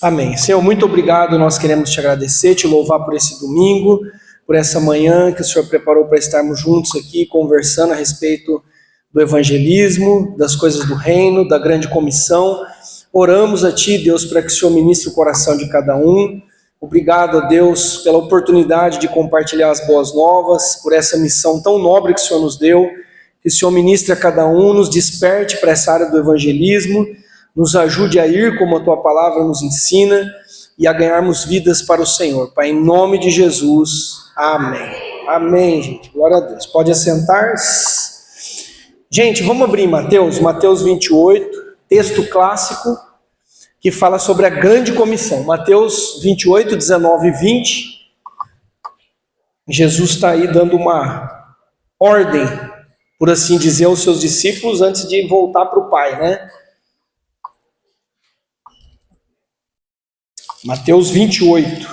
Amém. Senhor, muito obrigado, nós queremos te agradecer, te louvar por esse domingo, por essa manhã que o Senhor preparou para estarmos juntos aqui, conversando a respeito do evangelismo, das coisas do reino, da grande comissão. Oramos a Ti, Deus, para que o Senhor ministre o coração de cada um. Obrigado a Deus pela oportunidade de compartilhar as boas novas, por essa missão tão nobre que o Senhor nos deu. Que o Senhor ministre a cada um, nos desperte para essa área do evangelismo, nos ajude a ir como a Tua palavra nos ensina e a ganharmos vidas para o Senhor. Pai, em nome de Jesus, amém. Amém, gente. Glória a Deus. Pode assentar-se. Gente, vamos abrir em Mateus 28, texto clássico, que fala sobre a grande comissão. Mateus 28, 19 e 20. Jesus está aí dando uma ordem, por assim dizer, aos seus discípulos antes de voltar para o Pai, né? Mateus 28,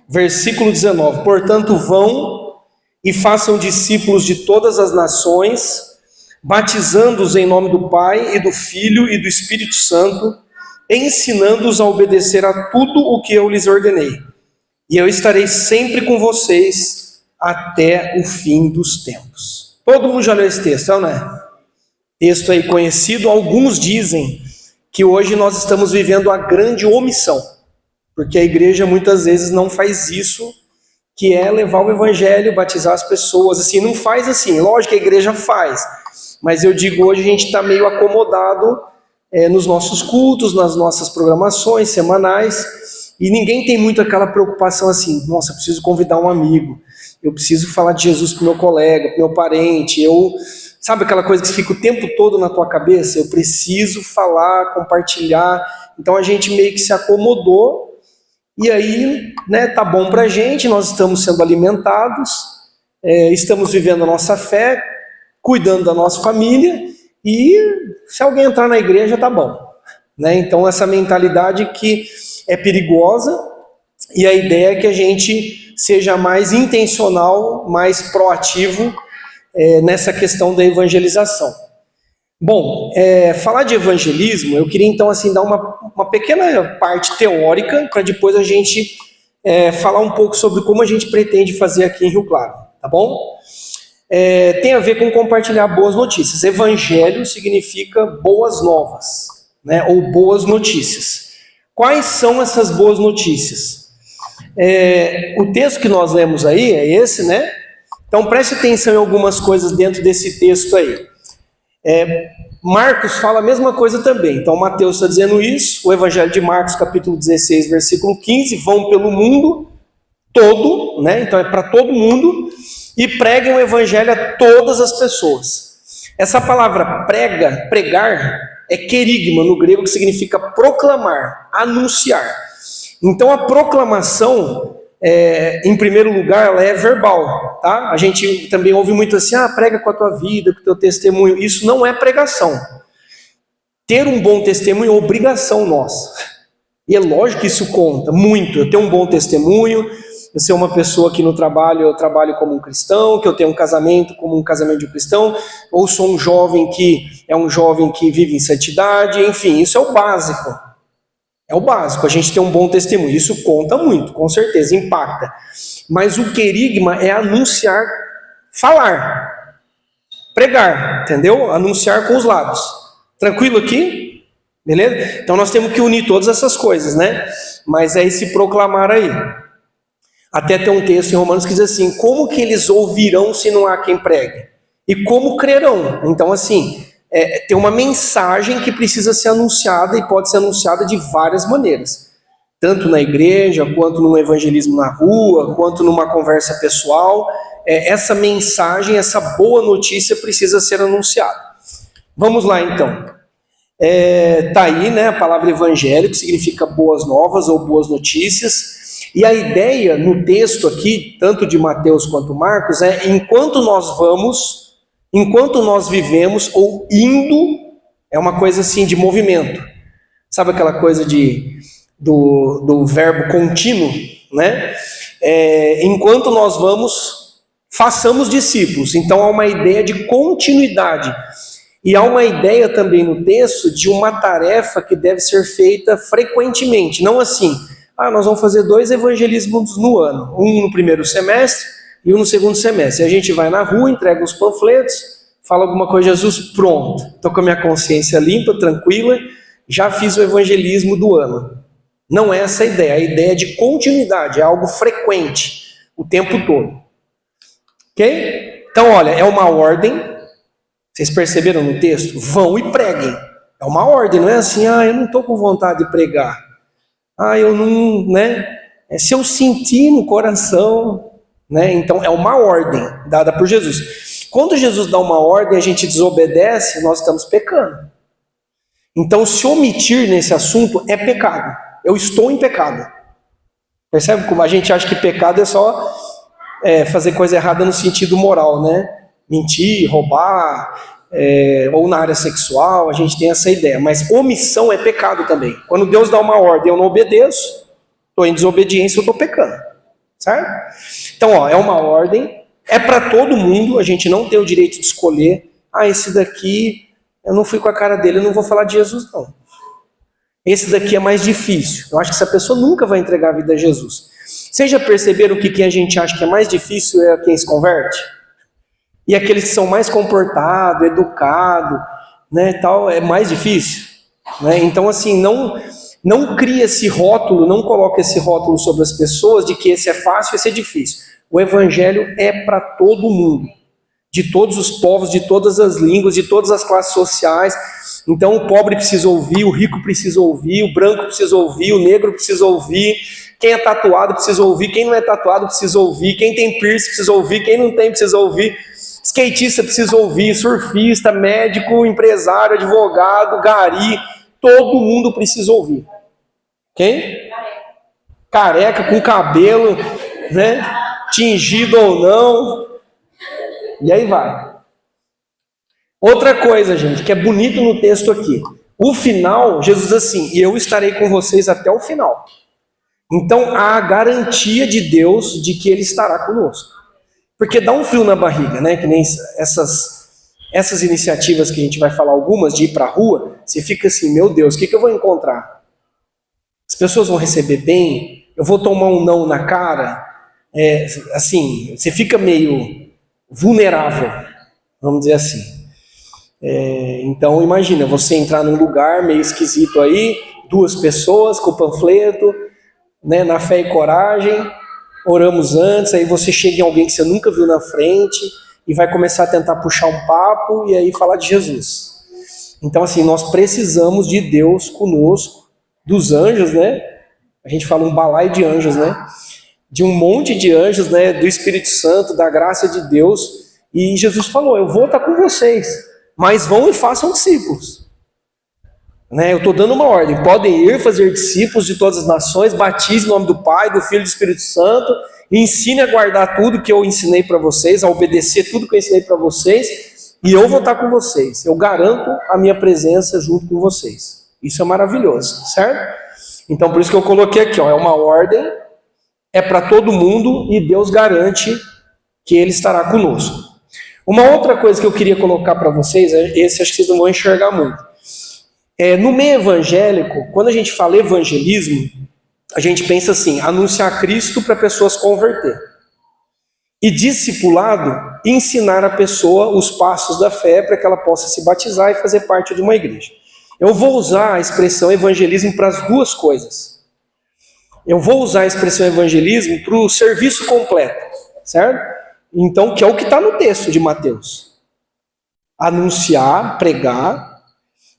versículo 19. Portanto, vão e façam discípulos de todas as nações, batizando-os em nome do Pai e do Filho e do Espírito Santo, ensinando-os a obedecer a tudo o que eu lhes ordenei. E eu estarei sempre com vocês até o fim dos tempos. Todo mundo já leu esse texto, né? Texto aí conhecido. Alguns dizem que hoje nós estamos vivendo a grande omissão, porque a igreja muitas vezes não faz isso, que é levar o evangelho, batizar as pessoas, assim, não faz assim, lógico que a igreja faz, mas eu digo, hoje a gente está meio acomodado nos nossos cultos, nas nossas programações semanais, e ninguém tem muito aquela preocupação assim, nossa, eu preciso convidar um amigo, eu preciso falar de Jesus para o meu colega, para o meu parente, sabe aquela coisa que fica o tempo todo na tua cabeça? Eu preciso falar, compartilhar. Então a gente meio que se acomodou e aí, né, tá bom pra gente, nós estamos sendo alimentados, estamos vivendo a nossa fé, cuidando da nossa família e se alguém entrar na igreja tá bom, né? Então essa mentalidade que é perigosa e a ideia é que a gente seja mais intencional, mais proativo nessa questão da evangelização. Bom, falar de evangelismo, eu queria então assim dar uma pequena parte teórica para depois a gente falar um pouco sobre como a gente pretende fazer aqui em Rio Claro, tá bom? Tem a ver com compartilhar boas notícias. Evangelho significa boas novas, né? Ou boas notícias. Quais são essas boas notícias? O texto que nós lemos aí é esse, né? Então preste atenção em algumas coisas dentro desse texto aí. Marcos fala a mesma coisa também. Então Mateus está dizendo isso, o Evangelho de Marcos, capítulo 16, versículo 15, vão pelo mundo todo, né? Então é para todo mundo, e preguem o Evangelho a todas as pessoas. Essa palavra pregar, é querigma no grego, que significa proclamar, anunciar. Então a proclamação, em primeiro lugar, ela é verbal, tá? A gente também ouve muito assim, prega com a tua vida, com o teu testemunho. Isso não é pregação. Ter um bom testemunho é obrigação nossa. E é lógico que isso conta muito. Eu tenho um bom testemunho, eu ser uma pessoa que no trabalho, eu trabalho como um cristão, que eu tenho um casamento como um casamento de um cristão, ou sou um jovem que é um jovem que vive em santidade, enfim, isso é o básico. É o básico, a gente tem um bom testemunho, isso conta muito, com certeza, impacta. Mas o querigma é anunciar, falar, pregar, entendeu? Anunciar com os lábios. Tranquilo aqui? Beleza? Então nós temos que unir todas essas coisas, né? Mas é esse proclamar aí. Até tem um texto em Romanos que diz assim, como que eles ouvirão se não há quem pregue? E como crerão? Então assim, tem uma mensagem que precisa ser anunciada e pode ser anunciada de várias maneiras. Tanto na igreja, quanto no evangelismo na rua, quanto numa conversa pessoal. Essa mensagem, essa boa notícia precisa ser anunciada. Vamos lá então. Tá aí, né, a palavra evangelho, que significa boas novas ou boas notícias. E a ideia no texto aqui, tanto de Mateus quanto Marcos, enquanto nós vivemos ou indo, é uma coisa assim de movimento. Sabe aquela coisa do verbo contínuo, né? Enquanto nós vamos, façamos discípulos. Então há uma ideia de continuidade. E há uma ideia também no texto de uma tarefa que deve ser feita frequentemente, não assim, nós vamos fazer 2 evangelismos no ano, um no primeiro semestre e um no segundo semestre. E a gente vai na rua, entrega uns panfletos, fala alguma coisa, Jesus, pronto, estou com a minha consciência limpa, tranquila, já fiz o evangelismo do ano. Não é essa a ideia é de continuidade, é algo frequente, o tempo todo. Ok? Então, olha, é uma ordem. Vocês perceberam no texto? Vão e preguem. É uma ordem, não é assim, eu não estou com vontade de pregar. Eu não, né? Se eu sentir no coração, né? Então é uma ordem dada por Jesus. Quando Jesus dá uma ordem e a gente desobedece, nós estamos pecando. Então, se omitir nesse assunto é pecado. Eu estou em pecado. Percebe como a gente acha que pecado é só fazer coisa errada no sentido moral, né? Mentir, roubar, ou na área sexual, a gente tem essa ideia. Mas omissão é pecado também. Quando Deus dá uma ordem, eu não obedeço, estou em desobediência, eu estou pecando. Certo? Então, é uma ordem, é para todo mundo, a gente não tem o direito de escolher, esse daqui, eu não fui com a cara dele, eu não vou falar de Jesus, não. Esse daqui é mais difícil. Eu acho que essa pessoa nunca vai entregar a vida a Jesus. Vocês já perceberam que quem a gente acha que é mais difícil é quem se converte? E aqueles que são mais comportados, educados, né, tal, é mais difícil. Né? Então, assim, não cria esse rótulo, não coloca esse rótulo sobre as pessoas de que esse é fácil e esse é difícil. O evangelho é para todo mundo, de todos os povos, de todas as línguas, de todas as classes sociais. Então o pobre precisa ouvir, o rico precisa ouvir, o branco precisa ouvir, o negro precisa ouvir, quem é tatuado precisa ouvir, quem não é tatuado precisa ouvir, quem tem piercing precisa ouvir, quem não tem precisa ouvir, skatista precisa ouvir, surfista, médico, empresário, advogado, gari, todo mundo precisa ouvir. Quem? Careca, com cabelo, né? Tingido ou não. E aí vai. Outra coisa, gente, que é bonito no texto aqui. O final, Jesus diz assim, e eu estarei com vocês até o final. Então, há a garantia de Deus de que Ele estará conosco. Porque dá um frio na barriga, né? Que nem essas iniciativas que a gente vai falar algumas, de ir para a rua, você fica assim, meu Deus, o que eu vou encontrar? As pessoas vão receber bem? Eu vou tomar um não na cara? Assim, você fica meio vulnerável, vamos dizer assim. Então imagina, você entrar num lugar meio esquisito aí, 2 pessoas com panfleto, né, na fé e coragem, oramos antes, aí você chega em alguém que você nunca viu na frente e vai começar a tentar puxar um papo e aí falar de Jesus. Então assim, nós precisamos de Deus conosco, dos anjos, né? A gente fala um balaio de anjos, né? De um monte de anjos, né? Do Espírito Santo, da graça de Deus. E Jesus falou, eu vou estar com vocês, mas vão e façam discípulos. Né? Eu estou dando uma ordem, podem ir fazer discípulos de todas as nações, batize em nome do Pai, do Filho e do Espírito Santo, e ensine a guardar tudo que eu ensinei para vocês, a obedecer tudo que eu ensinei para vocês, e eu vou estar com vocês. Eu garanto a minha presença junto com vocês. Isso é maravilhoso, certo? Então por isso que eu coloquei aqui, é uma ordem, é para todo mundo, e Deus garante que Ele estará conosco. Uma outra coisa que eu queria colocar para vocês, esse acho que vocês não vão enxergar muito. No meio evangélico, quando a gente fala evangelismo, a gente pensa assim, anunciar Cristo para pessoas converter. E discipulado, ensinar a pessoa os passos da fé para que ela possa se batizar e fazer parte de uma igreja. Eu vou usar a expressão evangelismo para as duas coisas. Eu vou usar a expressão evangelismo para o serviço completo, certo? Então, que é o que está no texto de Mateus. Anunciar, pregar,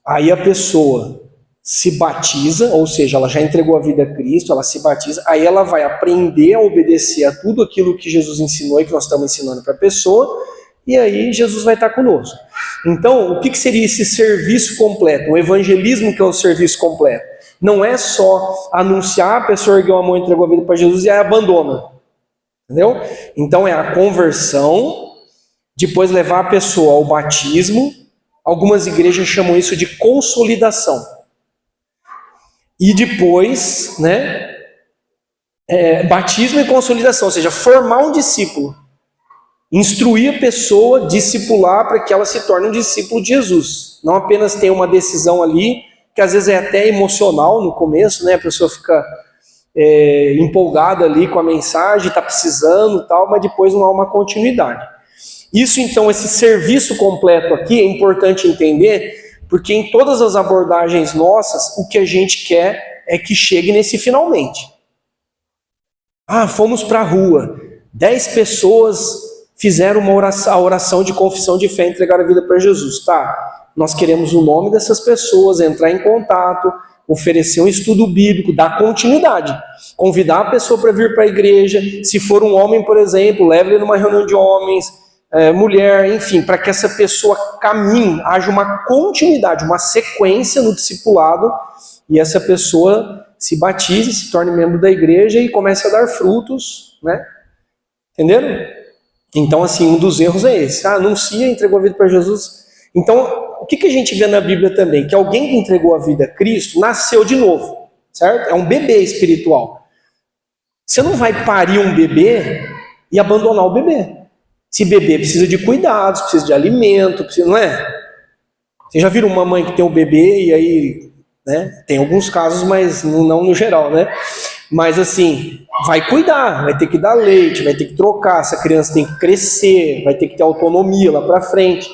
aí a pessoa se batiza, ou seja, ela já entregou a vida a Cristo, ela se batiza, aí ela vai aprender a obedecer a tudo aquilo que Jesus ensinou e que nós estamos ensinando para a pessoa, e aí Jesus vai estar conosco. Então, o que seria esse serviço completo? O evangelismo que é o serviço completo. Não é só anunciar, a pessoa ergueu a mão e entregou a vida para Jesus e aí abandona. Entendeu? Então é a conversão, depois levar a pessoa ao batismo. Algumas igrejas chamam isso de consolidação. E depois, batismo e consolidação, ou seja, formar um discípulo. instruir a pessoa, discipular para que ela se torne um discípulo de Jesus. Não apenas tem uma decisão ali, que às vezes é até emocional no começo, né? A pessoa fica empolgada ali com a mensagem, está precisando e tal, mas depois não há uma continuidade. Isso então, esse serviço completo aqui é importante entender, porque em todas as abordagens nossas, o que a gente quer é que chegue nesse finalmente. Fomos para a rua, 10 pessoas fizeram a oração de confissão de fé e entregaram a vida para Jesus. Tá, nós queremos o nome dessas pessoas, entrar em contato, oferecer um estudo bíblico, dar continuidade, convidar a pessoa para vir para a igreja. Se for um homem, por exemplo, leve ele numa reunião de homens, mulher, enfim, para que essa pessoa caminhe, haja uma continuidade, uma sequência no discipulado, e essa pessoa se batize, se torne membro da igreja e comece a dar frutos, né? Entenderam? Então, assim, um dos erros é esse. Anuncia, entregou a vida para Jesus. Então, o que a gente vê na Bíblia também? Que alguém que entregou a vida a Cristo nasceu de novo, certo? É um bebê espiritual. Você não vai parir um bebê e abandonar o bebê. Esse bebê precisa de cuidados, precisa de alimento, não é? Vocês já viram uma mãe que tem um bebê e aí, né? Tem alguns casos, mas não no geral, né? Mas assim, vai cuidar, vai ter que dar leite, vai ter que trocar, essa criança tem que crescer, vai ter que ter autonomia lá para frente.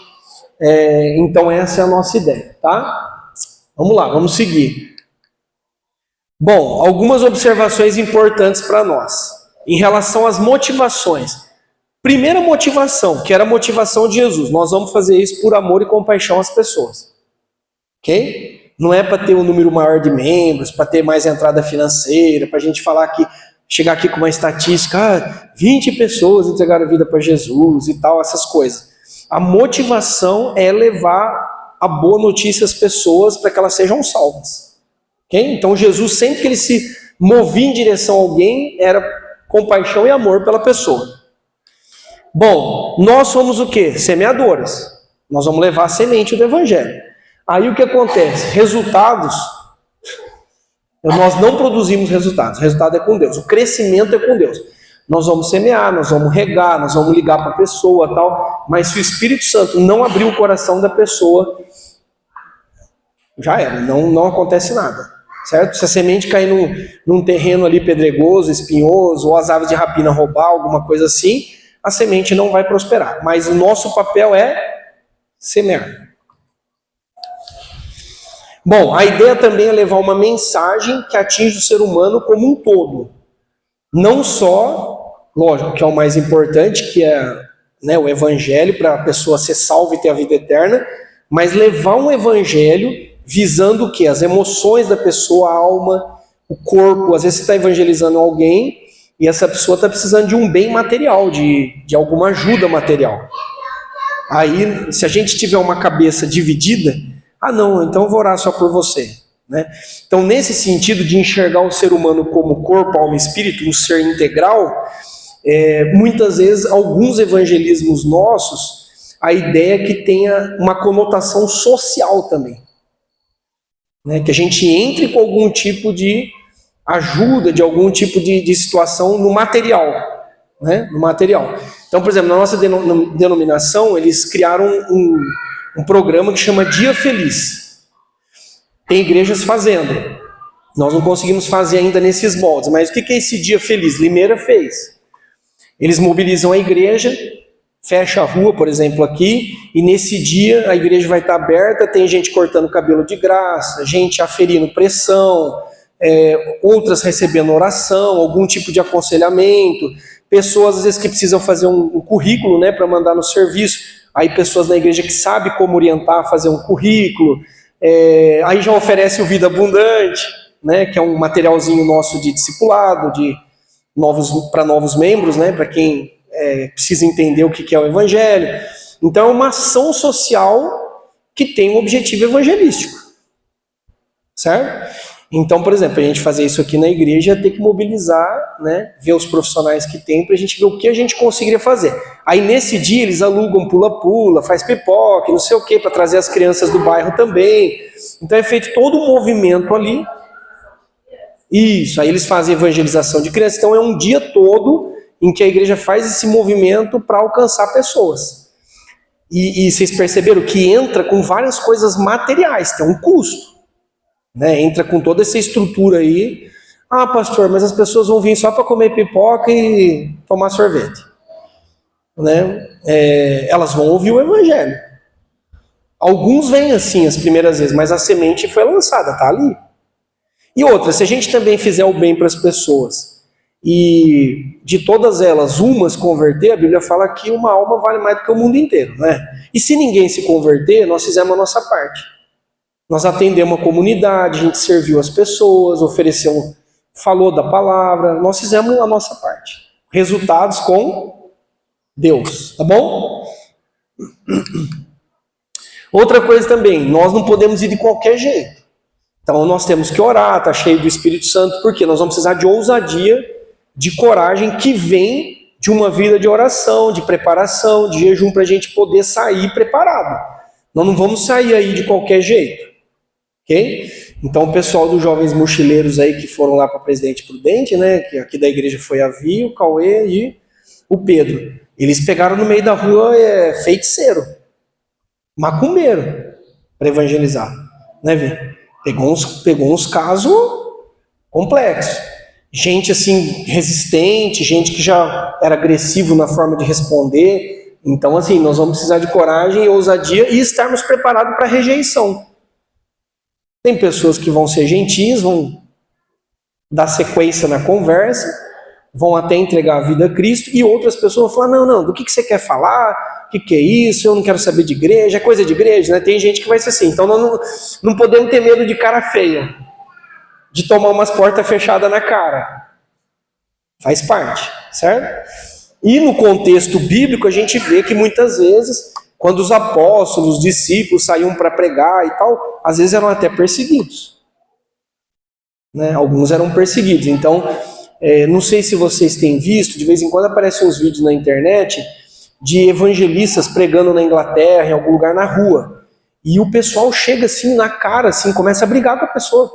Então essa é a nossa ideia, tá? Vamos lá, vamos seguir. Bom, algumas observações importantes para nós em relação às motivações. Primeira motivação, que era a motivação de Jesus, nós vamos fazer isso por amor e compaixão às pessoas, ok? Não é para ter um número maior de membros, para ter mais entrada financeira, para a gente falar que chegar aqui com uma estatística, 20 pessoas entregaram a vida para Jesus e tal, essas coisas. A motivação é levar a boa notícia às pessoas para que elas sejam salvas. Okay? Então Jesus, sempre que ele se movia em direção a alguém, era compaixão e amor pela pessoa. Bom, nós somos o quê? Semeadores. Nós vamos levar a semente do Evangelho. Aí o que acontece? Resultados, nós não produzimos resultados. O resultado é com Deus. O crescimento é com Deus. Nós vamos semear, nós vamos regar, nós vamos ligar para a pessoa, tal. Mas se o Espírito Santo não abrir o coração da pessoa, já era, não acontece nada, certo? Se a semente cair num terreno ali pedregoso, espinhoso, ou as aves de rapina roubar, alguma coisa assim, a semente não vai prosperar. Mas o nosso papel é semear. Bom, a ideia também é levar uma mensagem que atinge o ser humano como um todo. Não só, lógico, que é o mais importante, que é, né, o evangelho, para a pessoa ser salva e ter a vida eterna, mas levar um evangelho visando o quê? As emoções da pessoa, a alma, o corpo. Às vezes você está evangelizando alguém e essa pessoa está precisando de um bem material, de alguma ajuda material. Aí, se a gente tiver uma cabeça dividida, não, então eu vou orar só por você. Né? Então, nesse sentido de enxergar o ser humano como corpo, alma e espírito, um ser integral, muitas vezes, alguns evangelismos nossos, a ideia é que tenha uma conotação social também. Né? Que a gente entre com algum tipo de ajuda, de algum tipo de situação no material. Né? No material. Então, por exemplo, na nossa denominação, eles criaram um programa que chama Dia Feliz. Tem igrejas fazendo. Nós não conseguimos fazer ainda nesses moldes. Mas o que é esse Dia Feliz? Limeira fez. Eles mobilizam a igreja, fecha a rua, por exemplo, aqui, e nesse dia a igreja vai estar aberta, tem gente cortando cabelo de graça, gente aferindo pressão, outras recebendo oração, algum tipo de aconselhamento, pessoas às vezes que precisam fazer um currículo, né, para mandar no serviço, aí pessoas na igreja que sabem como orientar a fazer um currículo. Aí já oferece o Vida Abundante, né, que é um materialzinho nosso de discipulado, para novos membros, né, para quem precisa entender o que é o Evangelho. Então é uma ação social que tem um objetivo evangelístico, certo? Então, por exemplo, a gente fazer isso aqui na igreja, ter que mobilizar, né, ver os profissionais que tem, para a gente ver o que a gente conseguiria fazer. Aí nesse dia eles alugam pula-pula, faz pipoca, não sei o que, para trazer as crianças do bairro também. Então é feito todo um movimento ali. Isso, aí eles fazem evangelização de crianças. Então é um dia todo em que a igreja faz esse movimento para alcançar pessoas. E vocês perceberam que entra com várias coisas materiais, tem um custo, né? Entra com toda essa estrutura aí. Ah, pastor, mas as pessoas vão vir só para comer pipoca e tomar sorvete, né? Elas vão ouvir o evangelho. Alguns vêm assim as primeiras vezes, mas a semente foi lançada, tá ali. E outra, se a gente também fizer o bem para as pessoas e de todas elas umas converter, a Bíblia fala que uma alma vale mais do que o mundo inteiro, né? E se ninguém se converter, nós fizemos a nossa parte. Nós atendemos a comunidade, a gente serviu as pessoas, ofereceu, falou da palavra, nós fizemos a nossa parte. Resultados com Deus, tá bom? Outra coisa também, nós não podemos ir de qualquer jeito. Então nós temos que orar, tá cheio do Espírito Santo, porque nós vamos precisar de ousadia, de coragem que vem de uma vida de oração, de preparação, de jejum, para a gente poder sair preparado. Nós não vamos sair aí de qualquer jeito, ok? Então o pessoal dos jovens mochileiros aí que foram lá para Presidente Prudente, né, que aqui da igreja foi a Vi, o Cauê e o Pedro, eles pegaram no meio da rua feiticeiro, macumbeiro, para evangelizar, né, Vi? Pegou uns casos complexos. Gente assim, resistente, gente que já era agressivo na forma de responder. Então assim, nós vamos precisar de coragem e ousadia e estarmos preparados para a rejeição. Tem pessoas que vão ser gentis, vão dar sequência na conversa, vão até entregar a vida a Cristo, e outras pessoas vão falar, não, do que você quer falar? O que é isso? Eu não quero saber de igreja, é coisa de igreja, né? Tem gente que vai ser assim. Então nós não podemos ter medo de cara feia, de tomar umas portas fechadas na cara. Faz parte, certo? E no contexto bíblico a gente vê que muitas vezes, quando os apóstolos, os discípulos saíam para pregar e tal, às vezes eram até perseguidos, né? Alguns eram perseguidos. Então, não sei se vocês têm visto, de vez em quando aparecem uns vídeos na internet de evangelistas pregando na Inglaterra, em algum lugar na rua. E o pessoal chega assim na cara, assim, começa a brigar com a pessoa,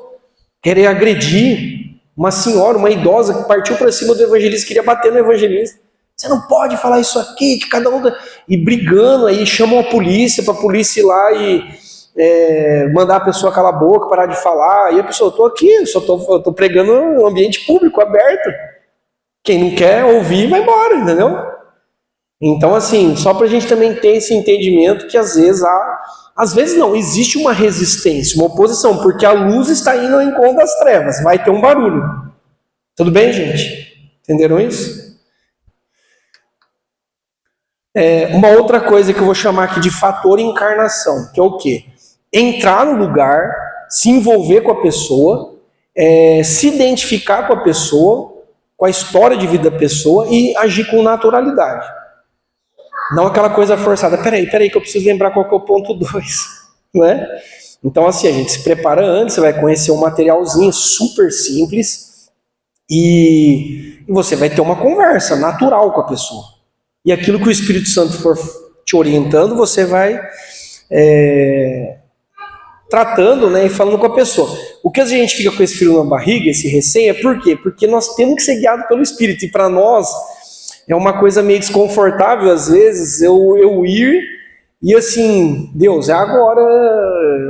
querer agredir uma senhora, uma idosa que partiu para cima do evangelista, queria bater no evangelista. Você não pode falar isso aqui, que cada um... E brigando, aí chamam a polícia, para a polícia ir lá e mandar a pessoa calar a boca, parar de falar. E a pessoa, eu estou aqui, eu tô pregando um ambiente público, aberto. Quem não quer ouvir, vai embora, entendeu? Então, assim, só para a gente também ter esse entendimento que às vezes não, existe uma resistência, uma oposição, porque a luz está indo ao encontro das trevas, vai ter um barulho. Tudo bem, gente? Entenderam isso? Uma outra coisa que eu vou chamar aqui de fator encarnação, que é o quê? Entrar no lugar, se envolver com a pessoa, se identificar com a pessoa, com a história de vida da pessoa e agir com naturalidade. Não aquela coisa forçada. Peraí, que eu preciso lembrar qual que é o ponto 2, né? Então, assim, a gente se prepara antes, você vai conhecer um materialzinho super simples e você vai ter uma conversa natural com a pessoa. E aquilo que o Espírito Santo for te orientando, você vai tratando, né, e falando com a pessoa. O que a gente fica com esse frio na barriga, esse receio, é por quê? Porque nós temos que ser guiados pelo Espírito. E para nós é uma coisa meio desconfortável, às vezes, eu ir e assim, Deus, agora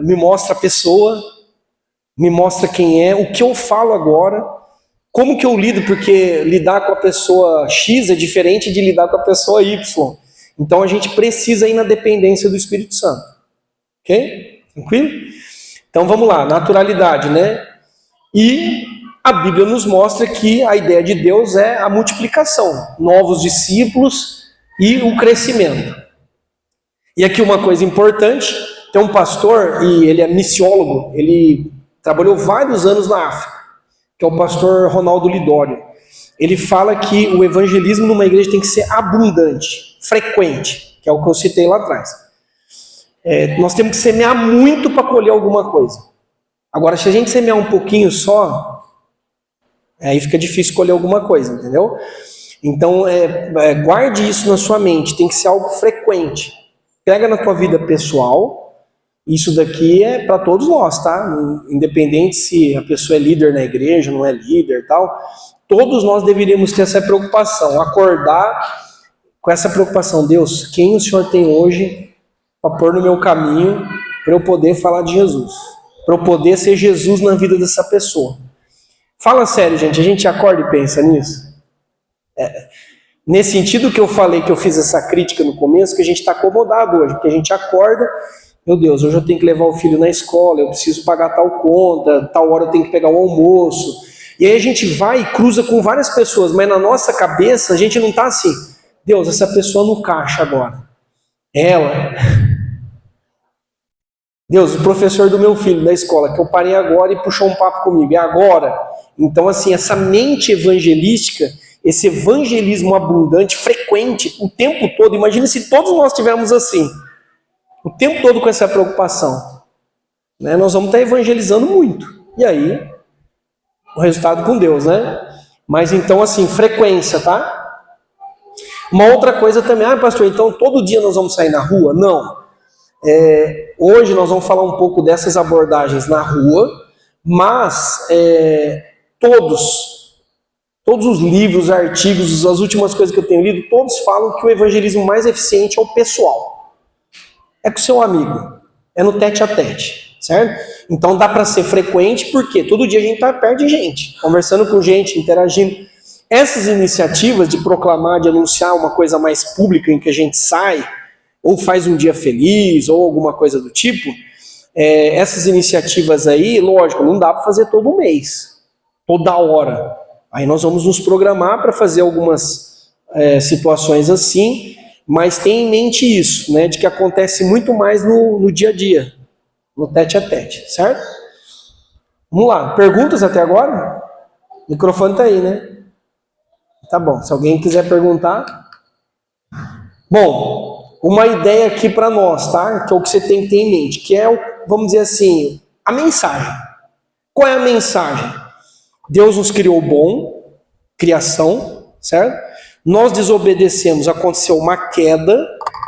me mostra a pessoa, me mostra quem é, o que eu falo agora, como que eu lido, porque lidar com a pessoa X é diferente de lidar com a pessoa Y. Então a gente precisa ir na dependência do Espírito Santo. Ok? Tranquilo? Então vamos lá, naturalidade, né? E a Bíblia nos mostra que a ideia de Deus é a multiplicação, novos discípulos e o crescimento. E aqui uma coisa importante, tem um pastor, e ele é missiólogo, ele trabalhou vários anos na África, que é o pastor Ronaldo Lidório. Ele fala que o evangelismo numa igreja tem que ser abundante, frequente, que é o que eu citei lá atrás. Nós temos que semear muito para colher alguma coisa. Agora, se a gente semear um pouquinho só, aí fica difícil colher alguma coisa, entendeu? Então, guarde isso na sua mente, tem que ser algo frequente. Pega na tua vida pessoal, isso daqui é para todos nós, tá? Independente se a pessoa é líder na igreja, não é líder e tal, todos nós deveríamos ter essa preocupação, acordar com essa preocupação. Deus, quem o Senhor tem hoje para pôr no meu caminho para eu poder falar de Jesus, para eu poder ser Jesus na vida dessa pessoa? Fala sério, gente, a gente acorda e pensa nisso? Nesse sentido que eu falei, que eu fiz essa crítica no começo, que a gente está acomodado hoje, porque a gente acorda, meu Deus, hoje eu tenho que levar o filho na escola, eu preciso pagar tal conta, tal hora eu tenho que pegar o almoço, e aí a gente vai e cruza com várias pessoas, mas na nossa cabeça a gente não está assim, Deus, essa pessoa no caixa agora, ela, Deus, o professor do meu filho da escola, que eu parei agora e puxou um papo comigo, é agora. Então assim, essa mente evangelística, esse evangelismo abundante, frequente, o tempo todo, imagina se todos nós tivermos assim, o tempo todo com essa preocupação, né? Nós vamos estar evangelizando muito, e aí, o resultado com Deus, né? Mas então assim, frequência, tá? Uma outra coisa também, pastor, então todo dia nós vamos sair na rua? Não. Hoje nós vamos falar um pouco dessas abordagens na rua, mas todos os livros, artigos, as últimas coisas que eu tenho lido, todos falam que o evangelismo mais eficiente é o pessoal. É com o seu amigo, é no tete a tete, certo? Então dá para ser frequente, porque todo dia a gente está perto de gente, conversando com gente, interagindo. Essas iniciativas de proclamar, de anunciar uma coisa mais pública em que a gente sai, ou faz um dia feliz, ou alguma coisa do tipo, essas iniciativas aí, lógico, não dá para fazer todo mês, toda hora. Aí nós vamos nos programar para fazer algumas situações assim, mas tenha em mente isso, né, de que acontece muito mais no dia a dia, no tete a tete, certo? Vamos lá, perguntas até agora? O microfone está aí, né? Tá bom, se alguém quiser perguntar. Bom, uma ideia aqui para nós, tá? Que é o que você tem que ter em mente, que é, vamos dizer assim, a mensagem. Qual é a mensagem? Deus nos criou bom, criação, certo? Nós desobedecemos, aconteceu uma queda,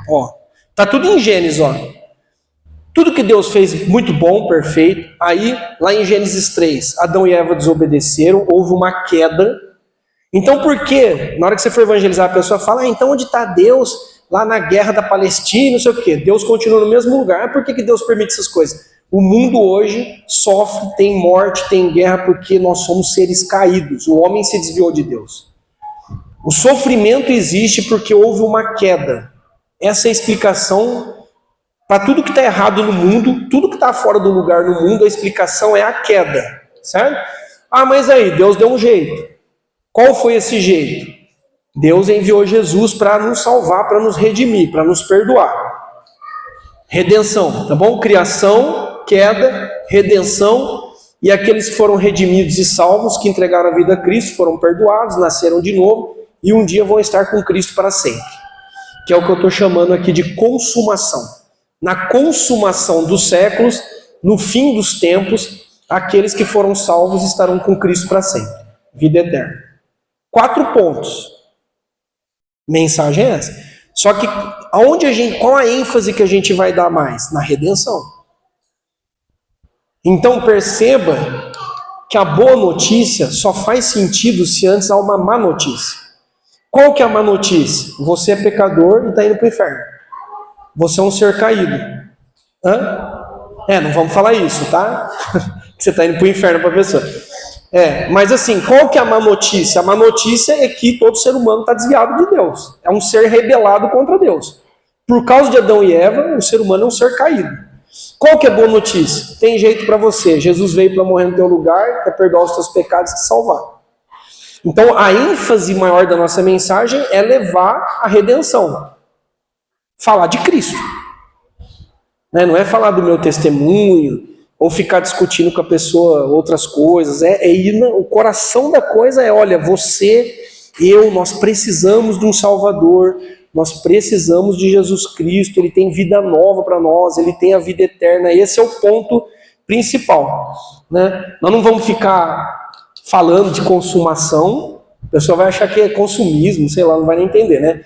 ó. Tá tudo em Gênesis, ó. Tudo que Deus fez muito bom, perfeito. Aí, lá em Gênesis 3, Adão e Eva desobedeceram, houve uma queda. Então por quê? Na hora que você for evangelizar, a pessoa fala, então onde está Deus? Lá na guerra da Palestina, não sei o quê. Deus continua no mesmo lugar, por que Deus permite essas coisas? O mundo hoje sofre, tem morte, tem guerra, porque nós somos seres caídos. O homem se desviou de Deus. O sofrimento existe porque houve uma queda. Essa é a explicação para tudo que está errado no mundo, tudo que está fora do lugar no mundo, a explicação é a queda, certo? Mas aí, Deus deu um jeito. Qual foi esse jeito? Deus enviou Jesus para nos salvar, para nos redimir, para nos perdoar. Redenção, tá bom? Criação, queda, redenção, e aqueles que foram redimidos e salvos, que entregaram a vida a Cristo, foram perdoados, nasceram de novo, e um dia vão estar com Cristo para sempre. Que é o que eu estou chamando aqui de consumação. Na consumação dos séculos, no fim dos tempos, aqueles que foram salvos estarão com Cristo para sempre. Vida eterna. 4 pontos. Mensagem é essa. Só que qual a ênfase que a gente vai dar mais? Na redenção. Então perceba que a boa notícia só faz sentido se antes há uma má notícia. Qual que é a má notícia? Você é pecador e está indo para o inferno. Você é um ser caído. Não vamos falar isso, tá? Que você está indo para o inferno para a pessoa. Mas assim, qual que é a má notícia? A má notícia é que todo ser humano está desviado de Deus. É um ser rebelado contra Deus. Por causa de Adão e Eva, o ser humano é um ser caído. Qual que é a boa notícia? Tem jeito para você. Jesus veio para morrer no teu lugar, para perdoar os teus pecados e te salvar. Então, a ênfase maior da nossa mensagem é levar a redenção. Falar de Cristo. Não é falar do meu testemunho, ou ficar discutindo com a pessoa outras coisas. O coração da coisa é, olha, você, nós precisamos de um Salvador, nós precisamos de Jesus Cristo, Ele tem vida nova para nós, Ele tem a vida eterna. Esse é o ponto principal. Né? Nós não vamos ficar falando de consumação, a pessoa vai achar que é consumismo, sei lá, não vai nem entender, né?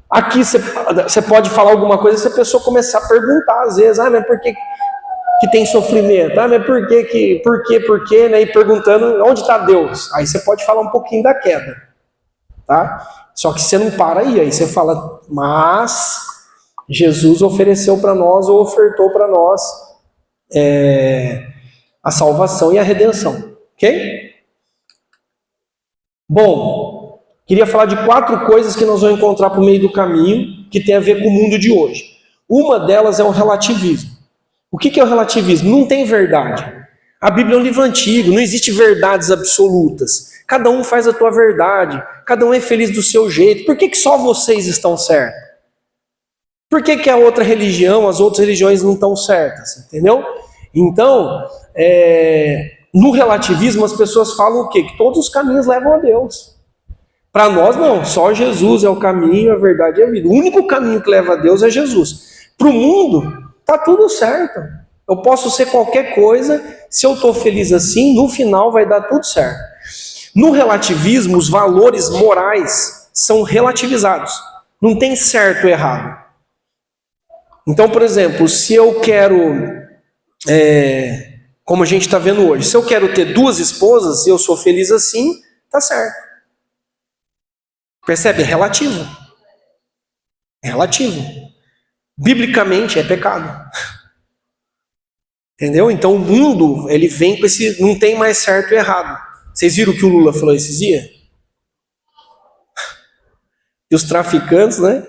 Aqui você pode falar alguma coisa se a pessoa começar a perguntar, às vezes, mas por que... que tem sofrimento? Ah, mas por quê, né? E perguntando onde está Deus. Aí você pode falar um pouquinho da queda, tá? Só que você não para aí você fala, mas Jesus ofereceu para nós, ou ofertou para nós a salvação e a redenção, ok? Bom, queria falar de 4 coisas que nós vamos encontrar por meio do caminho, que tem a ver com o mundo de hoje. Uma delas é o relativismo. O que é o relativismo? Não tem verdade. A Bíblia é um livro antigo, não existe verdades absolutas. Cada um faz a tua verdade, cada um é feliz do seu jeito. Por que só vocês estão certos? Por que a outra religião, as outras religiões não estão certas? Entendeu? Então, no relativismo as pessoas falam o quê? Que todos os caminhos levam a Deus. Para nós não, só Jesus é o caminho, a verdade e a vida. O único caminho que leva a Deus é Jesus. Para o mundo, tá tudo certo. Eu posso ser qualquer coisa, se eu estou feliz assim, no final vai dar tudo certo. No relativismo, os valores morais são relativizados. Não tem certo ou errado. Então, por exemplo, se eu quero, como a gente está vendo hoje, se eu quero ter 2 esposas e eu sou feliz assim, tá certo. Percebe? É relativo. É relativo. Biblicamente é pecado. Entendeu? Então o mundo, ele vem com esse, não tem mais certo e errado. Vocês viram o que o Lula falou esses dias? E os traficantes, né?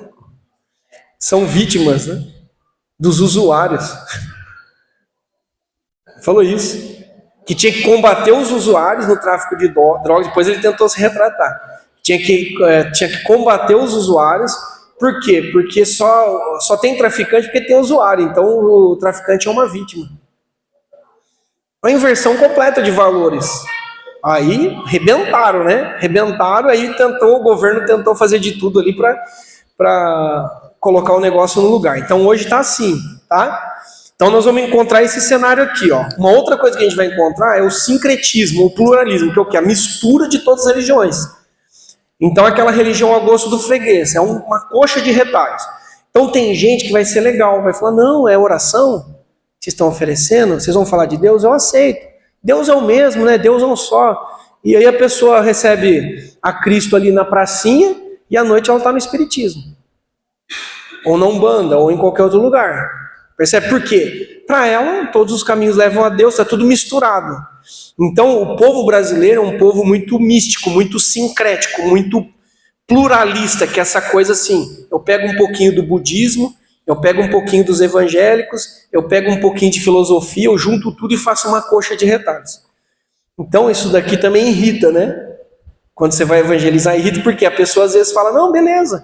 São vítimas, né? Dos usuários. Falou isso. Que tinha que combater os usuários no tráfico de drogas. Depois ele tentou se retratar. Tinha que combater os usuários. Por quê? Porque só tem traficante porque tem usuário. Então o traficante é uma vítima. Uma inversão completa de valores. Aí rebentaram, né? Rebentaram, aí o governo tentou fazer de tudo ali para colocar o negócio no lugar. Então hoje está assim, tá? Então nós vamos encontrar esse cenário aqui, ó. Uma outra coisa que a gente vai encontrar é o sincretismo, o pluralismo, que é o quê? A mistura de todas as religiões. Então aquela religião a gosto do freguês, é uma coxa de retalhos. Então tem gente que vai ser legal, vai falar, não, é oração que vocês estão oferecendo, vocês vão falar de Deus, eu aceito. Deus é o mesmo, né? Deus é um só. E aí a pessoa recebe a Cristo ali na pracinha e à noite ela está no espiritismo. Ou na Umbanda, ou em qualquer outro lugar. Percebe por quê? Para ela, todos os caminhos levam a Deus, está tudo misturado. Então, o povo brasileiro é um povo muito místico, muito sincrético, muito pluralista, que é essa coisa assim, eu pego um pouquinho do budismo, eu pego um pouquinho dos evangélicos, eu pego um pouquinho de filosofia, eu junto tudo e faço uma coxa de retalhos. Então, isso daqui também irrita, né? Quando você vai evangelizar, irrita, porque a pessoa às vezes fala, não, beleza,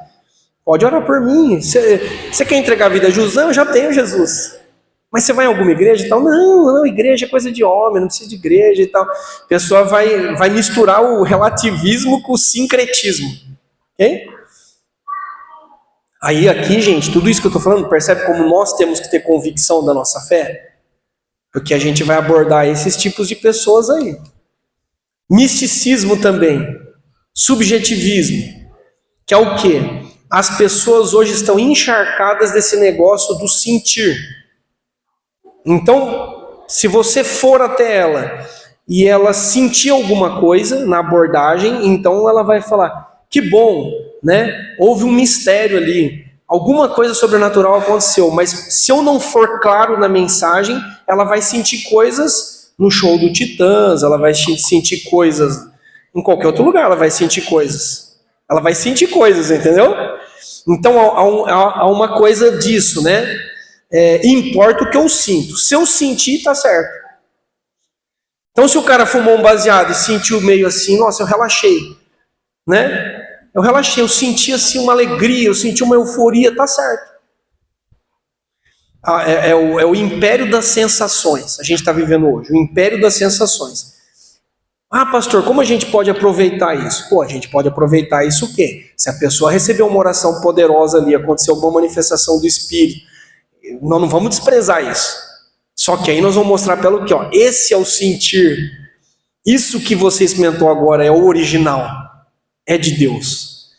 pode orar por mim. Você quer entregar a vida a Jesus? Não, eu já tenho Jesus. Mas você vai em alguma igreja e tal? Não, igreja é coisa de homem, não precisa de igreja e tal. A pessoa vai misturar o relativismo com o sincretismo. Ok? Aí aqui, gente, tudo isso que eu estou falando, percebe como nós temos que ter convicção da nossa fé? Porque a gente vai abordar esses tipos de pessoas aí. Misticismo também. Subjetivismo. Que é o quê? As pessoas hoje estão encharcadas desse negócio do sentir. Então, se você for até ela e ela sentir alguma coisa na abordagem, então ela vai falar, que bom, né? Houve um mistério ali, alguma coisa sobrenatural aconteceu, mas se eu não for claro na mensagem, ela vai sentir coisas no show do Titãs, ela vai sentir coisas em qualquer outro lugar, ela vai sentir coisas. Ela vai sentir coisas, entendeu? Então há uma coisa disso, né? Importa o que eu sinto. Se eu sentir, tá certo. Então se o cara fumou um baseado e sentiu meio assim, nossa, eu relaxei, né? Eu relaxei, eu senti assim uma alegria, eu senti uma euforia, tá certo. É o império das sensações. A gente está vivendo hoje, o império das sensações. Ah, pastor, como a gente pode aproveitar isso? Pô, a gente pode aproveitar isso o quê? Se a pessoa recebeu uma oração poderosa ali, aconteceu alguma manifestação do Espírito, nós não vamos desprezar isso. Só que aí nós vamos mostrar pelo que, ó, esse é o sentir. Isso que você experimentou agora é o original. É de Deus.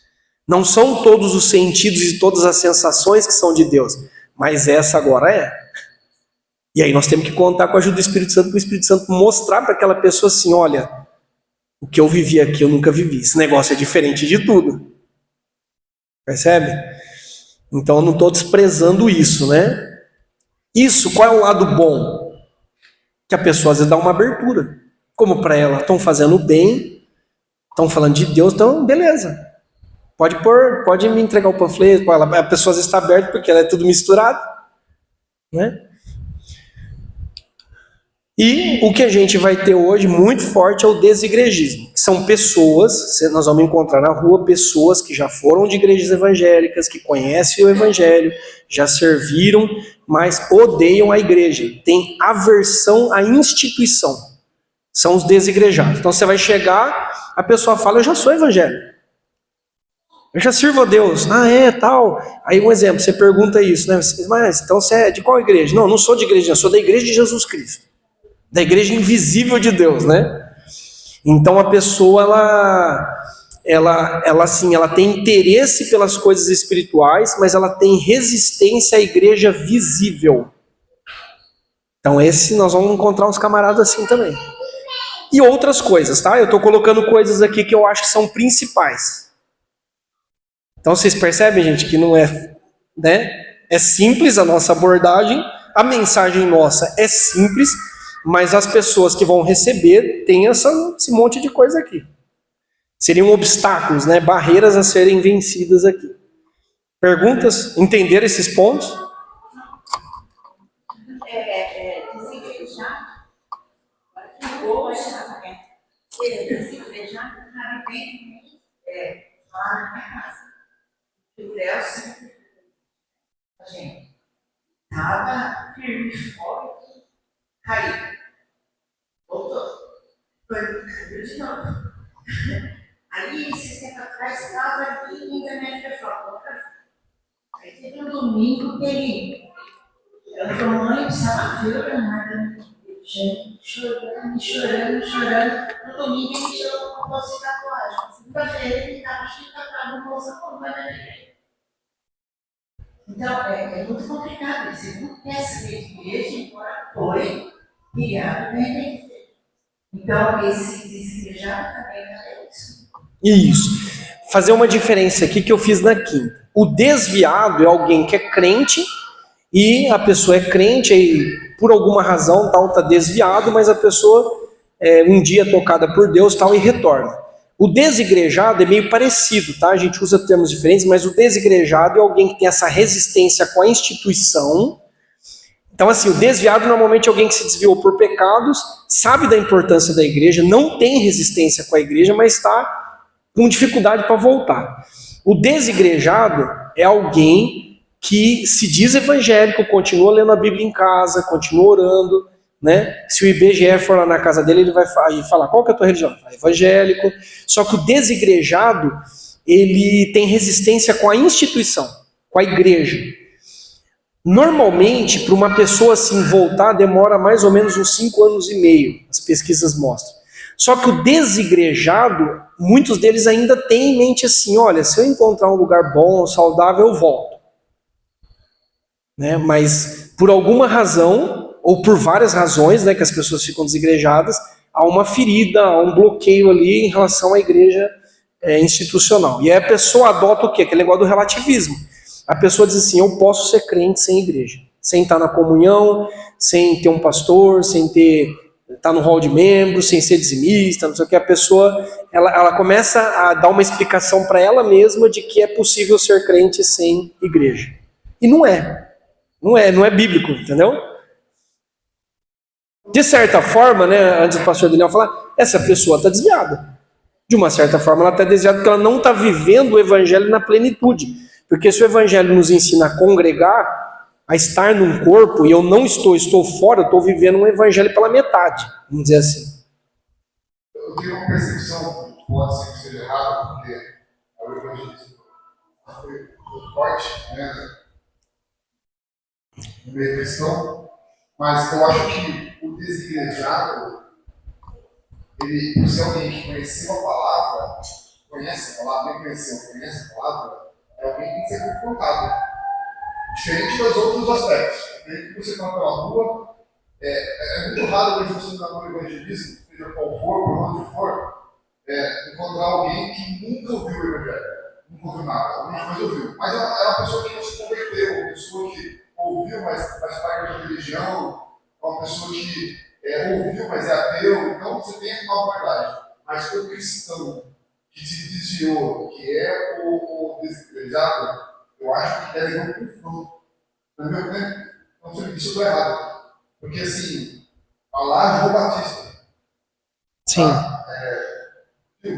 Não são todos os sentidos e todas as sensações que são de Deus, mas essa agora é. E aí nós temos que contar com a ajuda do Espírito Santo, para o Espírito Santo mostrar para aquela pessoa assim, olha, o que eu vivi aqui eu nunca vivi. Esse negócio é diferente de tudo. Percebe? Então eu não estou desprezando isso, né? Isso, qual é o lado bom? Que a pessoa às vezes dá uma abertura. Como para ela, estão fazendo bem, estão falando de Deus, então beleza. Pode me entregar o panfleto. A pessoa às vezes está aberta porque ela é tudo misturado, né? E o que a gente vai ter hoje muito forte é o desigregismo. São pessoas, nós vamos encontrar na rua pessoas que já foram de igrejas evangélicas, que conhecem o evangelho, já serviram, mas odeiam a igreja, têm aversão à instituição. São os desigrejados. Então você vai chegar, a pessoa fala, eu já sou evangélico. Eu já sirvo a Deus. Ah, é, tal. Aí um exemplo, você pergunta isso, né? Mas então você é de qual igreja? Não, não sou de igreja, eu sou da igreja de Jesus Cristo. Da igreja invisível de Deus, né? Então a pessoa, ela tem interesse pelas coisas espirituais, mas ela tem resistência à igreja visível. Então nós vamos encontrar uns camaradas assim também. E outras coisas, tá? Eu estou colocando coisas aqui que eu acho que são principais. Então vocês percebem, gente, que não é, né? É simples a nossa abordagem, a mensagem nossa é simples, mas as pessoas que vão receber têm esse monte de coisa aqui. Seriam obstáculos, né? Barreiras a serem vencidas aqui. Perguntas? Entenderam esses pontos? Lá na minha casa. E o Léo sempre a gente estava firme e forte, caiu. Voltou. Caiu de novo. Aí, esse tempo atrás, estava aqui e ainda me falou. Aí teve um domingo que ela falou, mãe, precisava ver o Leonardo. Gente, chorando. No domingo ele chorou com a bolsa de tatuagem. Segunda-feira ele estava cheio de tatuagem com bolsa com vai na igreja. Então, é muito complicado. Você não quer saber de igreja, embora foi criado bem. Então, esse desigrejar também é isso. Isso. Fazer uma diferença aqui que eu fiz na quinta. O desviado é alguém que é crente e a pessoa é crente e por alguma razão tal está desviado, mas a pessoa um dia é tocada por Deus tal e retorna. O desigrejado é meio parecido, tá? A gente usa termos diferentes, mas o desigrejado é alguém que tem essa resistência com a instituição. Então, assim, o desviado normalmente é alguém que se desviou por pecados, sabe da importância da igreja, não tem resistência com a igreja, mas está com dificuldade para voltar. O desigrejado é alguém que se diz evangélico, continua lendo a Bíblia em casa, continua orando, né? Se o IBGE for lá na casa dele, ele vai falar, qual que é a tua religião? Evangélico. Só que o desigrejado, ele tem resistência com a instituição, com a igreja. Normalmente, para uma pessoa assim voltar, demora mais ou menos uns 5 anos e meio, as pesquisas mostram. Só que o desigrejado, muitos deles ainda têm em mente assim, olha, se eu encontrar um lugar bom, saudável, eu volto. Né? Mas por alguma razão, ou por várias razões, né, que as pessoas ficam desigrejadas, há uma ferida, há um bloqueio ali em relação à igreja institucional. E aí a pessoa adota o quê? Aquele negócio do relativismo. A pessoa diz assim, eu posso ser crente sem igreja, sem estar na comunhão, sem ter um pastor, sem estar no hall de membros, sem ser dizimista, não sei o que. A pessoa, ela começa a dar uma explicação para ela mesma de que é possível ser crente sem igreja. E não é bíblico, entendeu? De certa forma, né, antes do pastor Daniel falar, essa pessoa está desviada. De uma certa forma, ela está desviada porque ela não está vivendo o evangelho na plenitude. Porque se o evangelho nos ensina a congregar, a estar num corpo, e eu não estou fora, eu estou vivendo um evangelho pela metade, vamos dizer assim. Eu tenho uma percepção, pode ser que seja errada, porque o evangelismo foi forte, né, no meio cristão, mas eu acho que o desigrejado, ele, por ser alguém que conheceu a palavra, conhece a palavra, conhece a palavra, é alguém que tem que ser confrontado. Diferente dos outros aspectos. Diferente que você está pela rua É muito raro hoje você estar no evangelismo, seja qual for, por onde for, encontrar alguém que nunca ouviu o evangelho, nunca ouviu nada, alguma coisa ouviu. Mas é uma pessoa que não se converteu, uma pessoa que ouviu, mas faz parte da religião, uma pessoa que ouviu, mas é ateu. Então você tem uma abordagem. Mas o cristão que se desviou, que é o desigrejado, eu acho que deve haver um confronto. No meu tempo, não sei se eu estou errado. Porque assim, falar João Batista. Sim. Tá?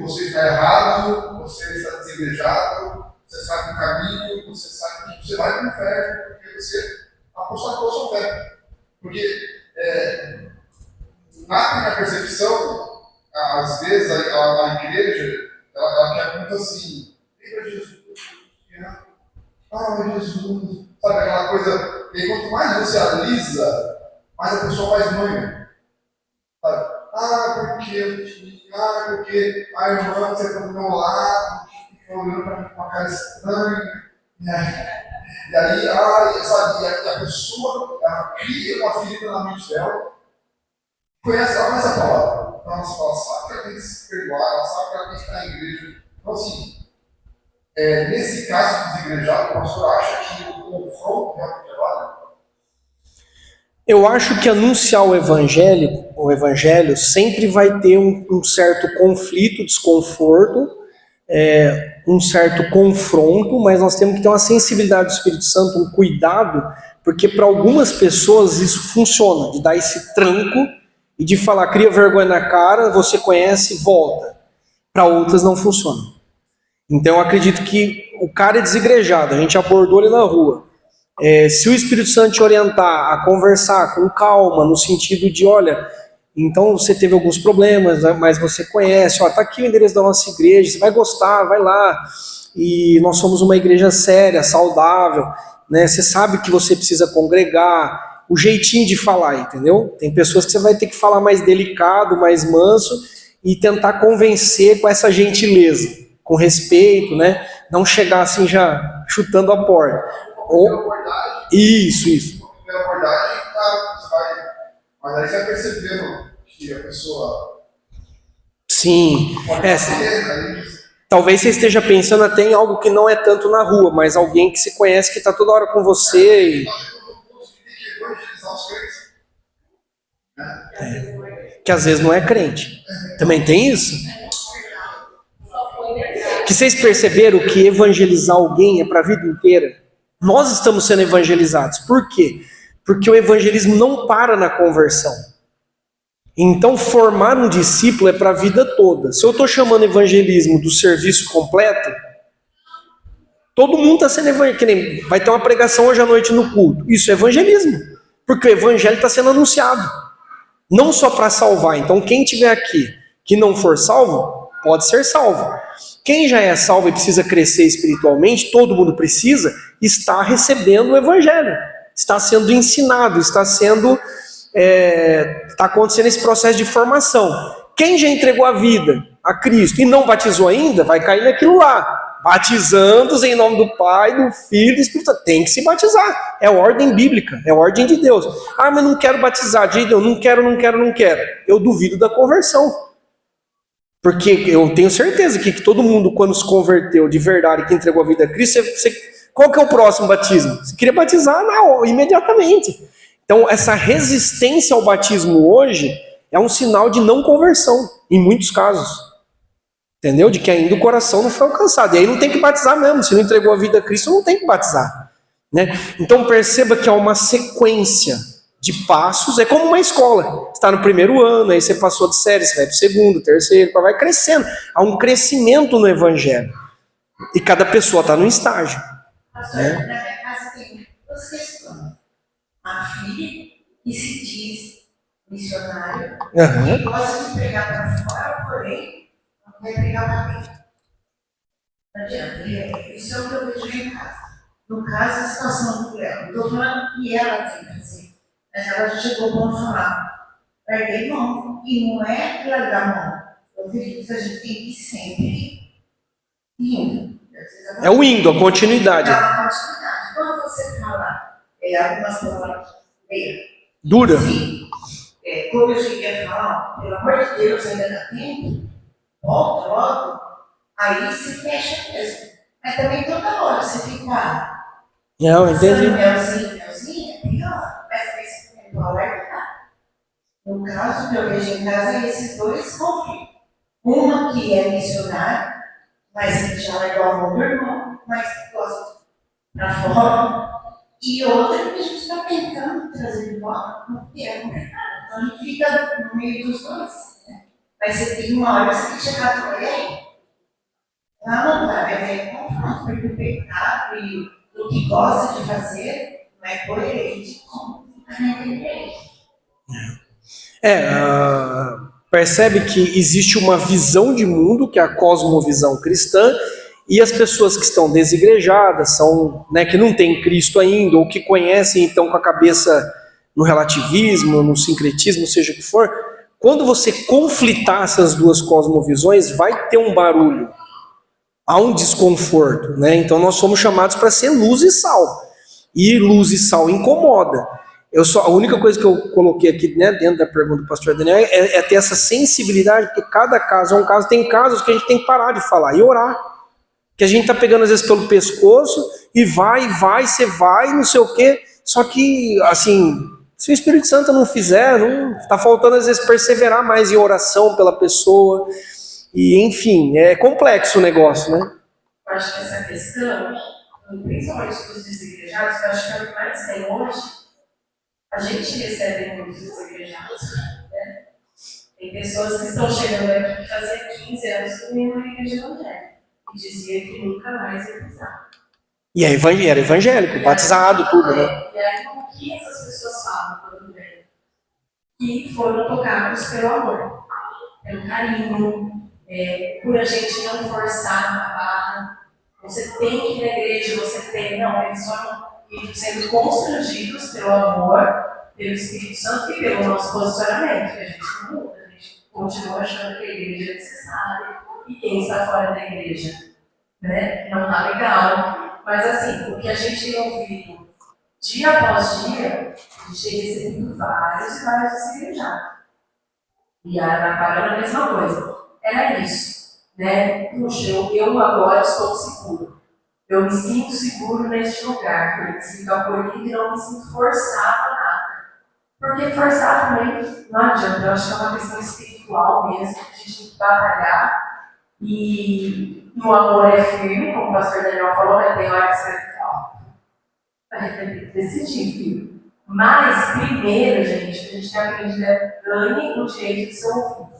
Você está errado, você está desigrejado, você sabe o caminho, você sabe que você vai para o inferno, porque você apostatou sua fé. Porque na minha percepção, às vezes a igreja ela quer muito assim, lembra Jesus, Jesus, sabe aquela coisa, e quanto mais você alisa, mais a pessoa faz manho. Sabe? Porque a irmã que você está do meu lado, fica olhando para mim com uma cara estranha. E aí, sabe, a pessoa ela cria uma ferida na mente dela, conhece, ela conhece a palavra. Então ela sabe que ela tem que se perdoar, ela sabe que ela tem que estar na igreja. Então, assim, nesse caso do desigrejado, o pastor acha que o confronto realmente é válido? Eu acho que anunciar o evangelho sempre vai ter um certo conflito, desconforto, um certo confronto, mas nós temos que ter uma sensibilidade do Espírito Santo, um cuidado, porque para algumas pessoas isso funciona, de dar esse tranco e de falar, cria vergonha na cara, você conhece, volta. Para outras não funciona. Então eu acredito que o cara é desigrejado, a gente abordou ele na rua. Se o Espírito Santo te orientar a conversar com calma, no sentido de, olha, então você teve alguns problemas, mas você conhece, tá aqui o endereço da nossa igreja, você vai gostar, vai lá, e nós somos uma igreja séria, saudável, né? Você sabe que você precisa congregar, o jeitinho de falar, entendeu? Tem pessoas que você vai ter que falar mais delicado, mais manso, e tentar convencer com essa gentileza, com respeito, né? Não chegar assim já chutando a porta. Isso. Pela abordagem, você vai. Mas aí você vai percebendo que a pessoa. Sim. Talvez você esteja pensando até em algo que não é tanto na rua, mas alguém que se conhece, que está toda hora com você. Que às vezes não é crente. Também tem isso? Que vocês perceberam que evangelizar alguém é para a vida inteira? Nós estamos sendo evangelizados. Por quê? Porque o evangelismo não para na conversão. Então, formar um discípulo é para a vida toda. Se eu estou chamando evangelismo do serviço completo, todo mundo está sendo evangelizado. Vai ter uma pregação hoje à noite no culto. Isso é evangelismo. Porque o evangelho está sendo anunciado. Não só para salvar. Então, quem estiver aqui que não for salvo, pode ser salvo. Quem já é salvo e precisa crescer espiritualmente, todo mundo precisa, está recebendo o evangelho, está sendo ensinado, está acontecendo esse processo de formação. Quem já entregou a vida a Cristo e não batizou ainda, vai cair naquilo lá, batizando-os em nome do Pai, do Filho e do Espírito Santo. Tem que se batizar, é ordem bíblica, é ordem de Deus. Mas não quero batizar, Deus, não quero. Eu duvido da conversão. Porque eu tenho certeza que todo mundo, quando se converteu de verdade, que entregou a vida a Cristo, qual que é o próximo batismo? Você queria batizar imediatamente. Então, essa resistência ao batismo hoje é um sinal de não conversão, em muitos casos. Entendeu? De que ainda o coração não foi alcançado. E aí não tem que batizar mesmo. Se não entregou a vida a Cristo, não tem que batizar. Né? Então, perceba que há uma sequência de passos, é como uma escola. Você está no primeiro ano, aí você passou de série, você vai para o segundo, terceiro, vai crescendo. Há um crescimento no evangelho. E cada pessoa está num estágio. Pastor, na minha casa tem duas questões. A filha que se diz missionário, que gosta de pregar para fora, porém, não quer pregar para dentro. Não adianta. Isso é o que eu vejo em casa. No caso, a situação do ela. Estou falando que ela tem que fazer. Mas ela já chegou para falar, larguei mão, e não é largar mão. Eu acredito que a gente tem que ir sempre indo. É o indo, a continuidade. Quando você fala algumas palavras dura, sim, como eu cheguei a falar, pelo amor de Deus, ainda dá tempo, volta logo, aí se fecha mesmo. Mas também toda hora você fica Não, entendi. melzinho, é pior. Mas também se comer do alerta, no caso que eu vejo em casa, é esses dois conflitos. Uma que é missionária, mas que já largou a mão do irmão, mas que gosta pra fora. E outra que a gente está tentando trazer de volta, porque é complicado. Então a gente fica no meio dos dois. Né? Mas você tem uma hora que você tem que chegar e falar, e aí? Não vai haver confronto, porque o pecado e o que gosta de fazer não é coerente com a igreja. Percebe que existe uma visão de mundo, que é a cosmovisão cristã, e as pessoas que estão desigrejadas, são, né, que não têm Cristo ainda, ou que conhecem, então, com a cabeça no relativismo, no sincretismo, seja o que for, quando você conflitar essas duas cosmovisões, vai ter um barulho, há um desconforto, né? Então nós somos chamados para ser luz e sal, e luz e sal incomoda. A única coisa que eu coloquei aqui, né, dentro da pergunta do pastor Daniel é ter essa sensibilidade, porque cada caso é um caso. Tem casos que a gente tem que parar de falar e orar, que a gente tá pegando às vezes pelo pescoço e você vai, não sei o quê, só que, assim, se o Espírito Santo não fizer, não tá faltando às vezes perseverar mais em oração pela pessoa, e enfim, é complexo o negócio, né? Eu acho que essa questão, principalmente dos desigrejados, que eu acho que é o que mais tem hoje, a gente recebe muitos desigrejados, né? Tem pessoas que estão chegando aqui que fazia 15 anos que nem uma igreja evangélica e dizia que nunca mais ia pisar. E era evangélico, batizado, tudo, né? E aí, o que essas pessoas falam quando vêm? Que foram tocados pelo amor, pelo carinho, por a gente não forçar a barra. Você tem que ir na igreja, você tem. Não, eles foram sendo constrangidos pelo amor, pelo Espírito Santo e pelo nosso posicionamento, que a gente não muda, a gente continua achando que a igreja é necessária e quem está fora da igreja, né, não está legal. Mas assim, o que a gente tem ouvido dia após dia, a gente tem recebido vários e vários desigrejados. E a Ana Paula era a mesma coisa. Era isso, né? Puxa, eu agora estou seguro. Eu me sinto seguro neste lugar, eu me sinto acolhido e não me sinto forçado a nada. Porque forçar também não adianta, eu acho que é uma questão espiritual mesmo, que a gente tem que batalhar. E o amor é firme, como o pastor Daniel falou, vai ter hora que você vai falar. Vai ter que decidir, filho. Mas, primeiro, gente, a gente tem aprendido é ganhe o direito de ser ouvido.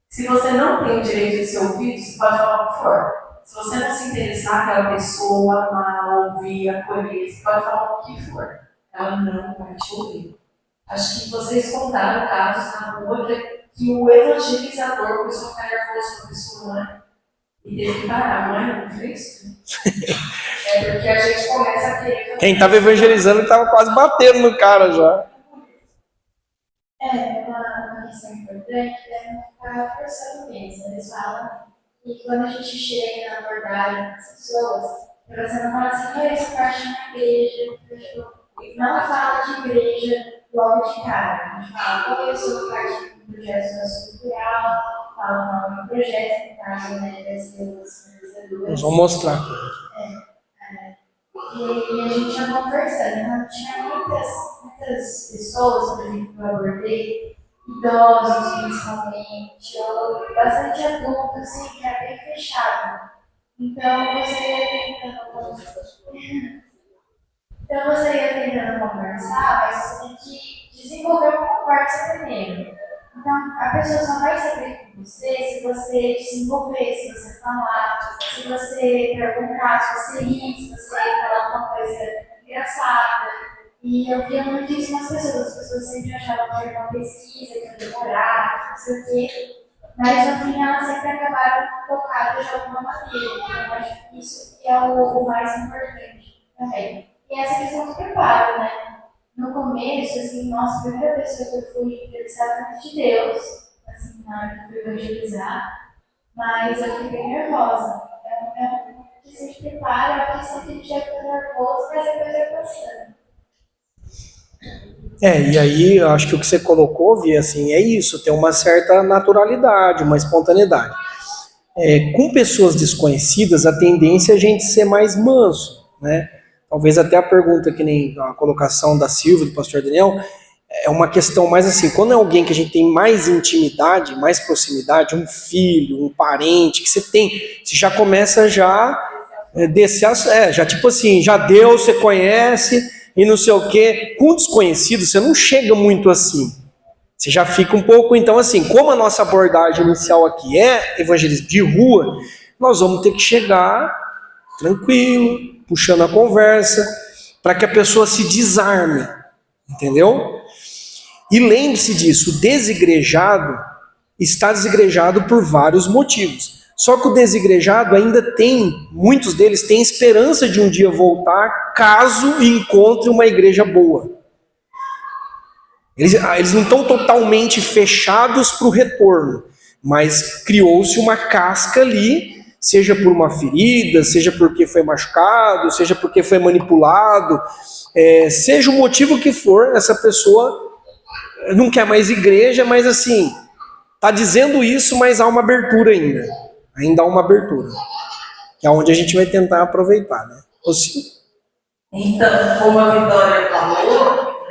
Se você não tem o direito de ser ouvido, você pode falar o que for. Se você não se interessar pela pessoa, amar, ouvir, acolher, você pode falar o que for. Ela não vai te ouvir. Acho que vocês contaram casos na rua que o evangelizador começou a ficar nervoso com a pessoa, né? E teve que parar, não é? Não fez? É porque a gente começa a querer. Quem estava evangelizando estava quase batendo no cara já. Uma questão importante é não ficar forçando mesmo. Eles falam que quando a gente chega na abordagem das pessoas, você não fala assim, olha, isso parte de uma igreja, não fala de igreja logo de cara. A gente fala, qual eu sou parte de um projeto sociocultural, fala o nome do projeto, no caso, né, das organizadoras. Nós vamos mostrar. E a gente já conversando, então tinha muitas pessoas, por exemplo, que eu abordei, idosos principalmente, ou bastante adultos, assim, que é bem fechado. Então você ia tentando conversar, mas você tem que desenvolver uma conversa primeiro. Então, a pessoa só vai saber com você se você desenvolver, se você falar, se você perguntar, se você rir, se você falar alguma coisa engraçada. E eu via muito isso nas pessoas. As pessoas sempre achavam que era uma pesquisa, que ia demorar, não sei o quê. Mas no fim elas sempre acabaram tocadas de alguma maneira. Então, eu acho que isso que é o mais importante também. E essa questão do preparo, né? No começo, assim, nossa, a primeira pessoa que eu fui entrevistada foi de Deus, assim, na hora que eu fui evangelizar, mas eu fiquei bem nervosa. É uma questão de preparo, é uma questão que a gente já fica nervoso, mas depois vai passando. E aí eu acho que o que você colocou, Vi, assim, é isso, tem uma certa naturalidade, uma espontaneidade. Com pessoas desconhecidas, a tendência é a gente ser mais manso, né? Talvez até a pergunta, que nem a colocação da Silvia, do pastor Daniel, é uma questão mais assim, quando é alguém que a gente tem mais intimidade, mais proximidade, um filho, um parente, que você já começa já descer, já tipo assim, já deu, você conhece, e não sei o quê. Com desconhecido, você não chega muito assim. Você já fica um pouco, então assim, como a nossa abordagem inicial aqui é evangelismo de rua, nós vamos ter que chegar tranquilo, puxando a conversa, para que a pessoa se desarme, entendeu? E lembre-se disso, o desigrejado está desigrejado por vários motivos. Só que o desigrejado ainda muitos deles têm esperança de um dia voltar, caso encontre uma igreja boa. Eles não estão totalmente fechados para o retorno, mas criou-se uma casca ali, seja por uma ferida, seja porque foi machucado, seja porque foi manipulado, seja o motivo que for, essa pessoa não quer mais igreja, mas assim, está dizendo isso, mas há uma abertura ainda há uma abertura, que é onde a gente vai tentar aproveitar, né? Então, como a Vitória falou,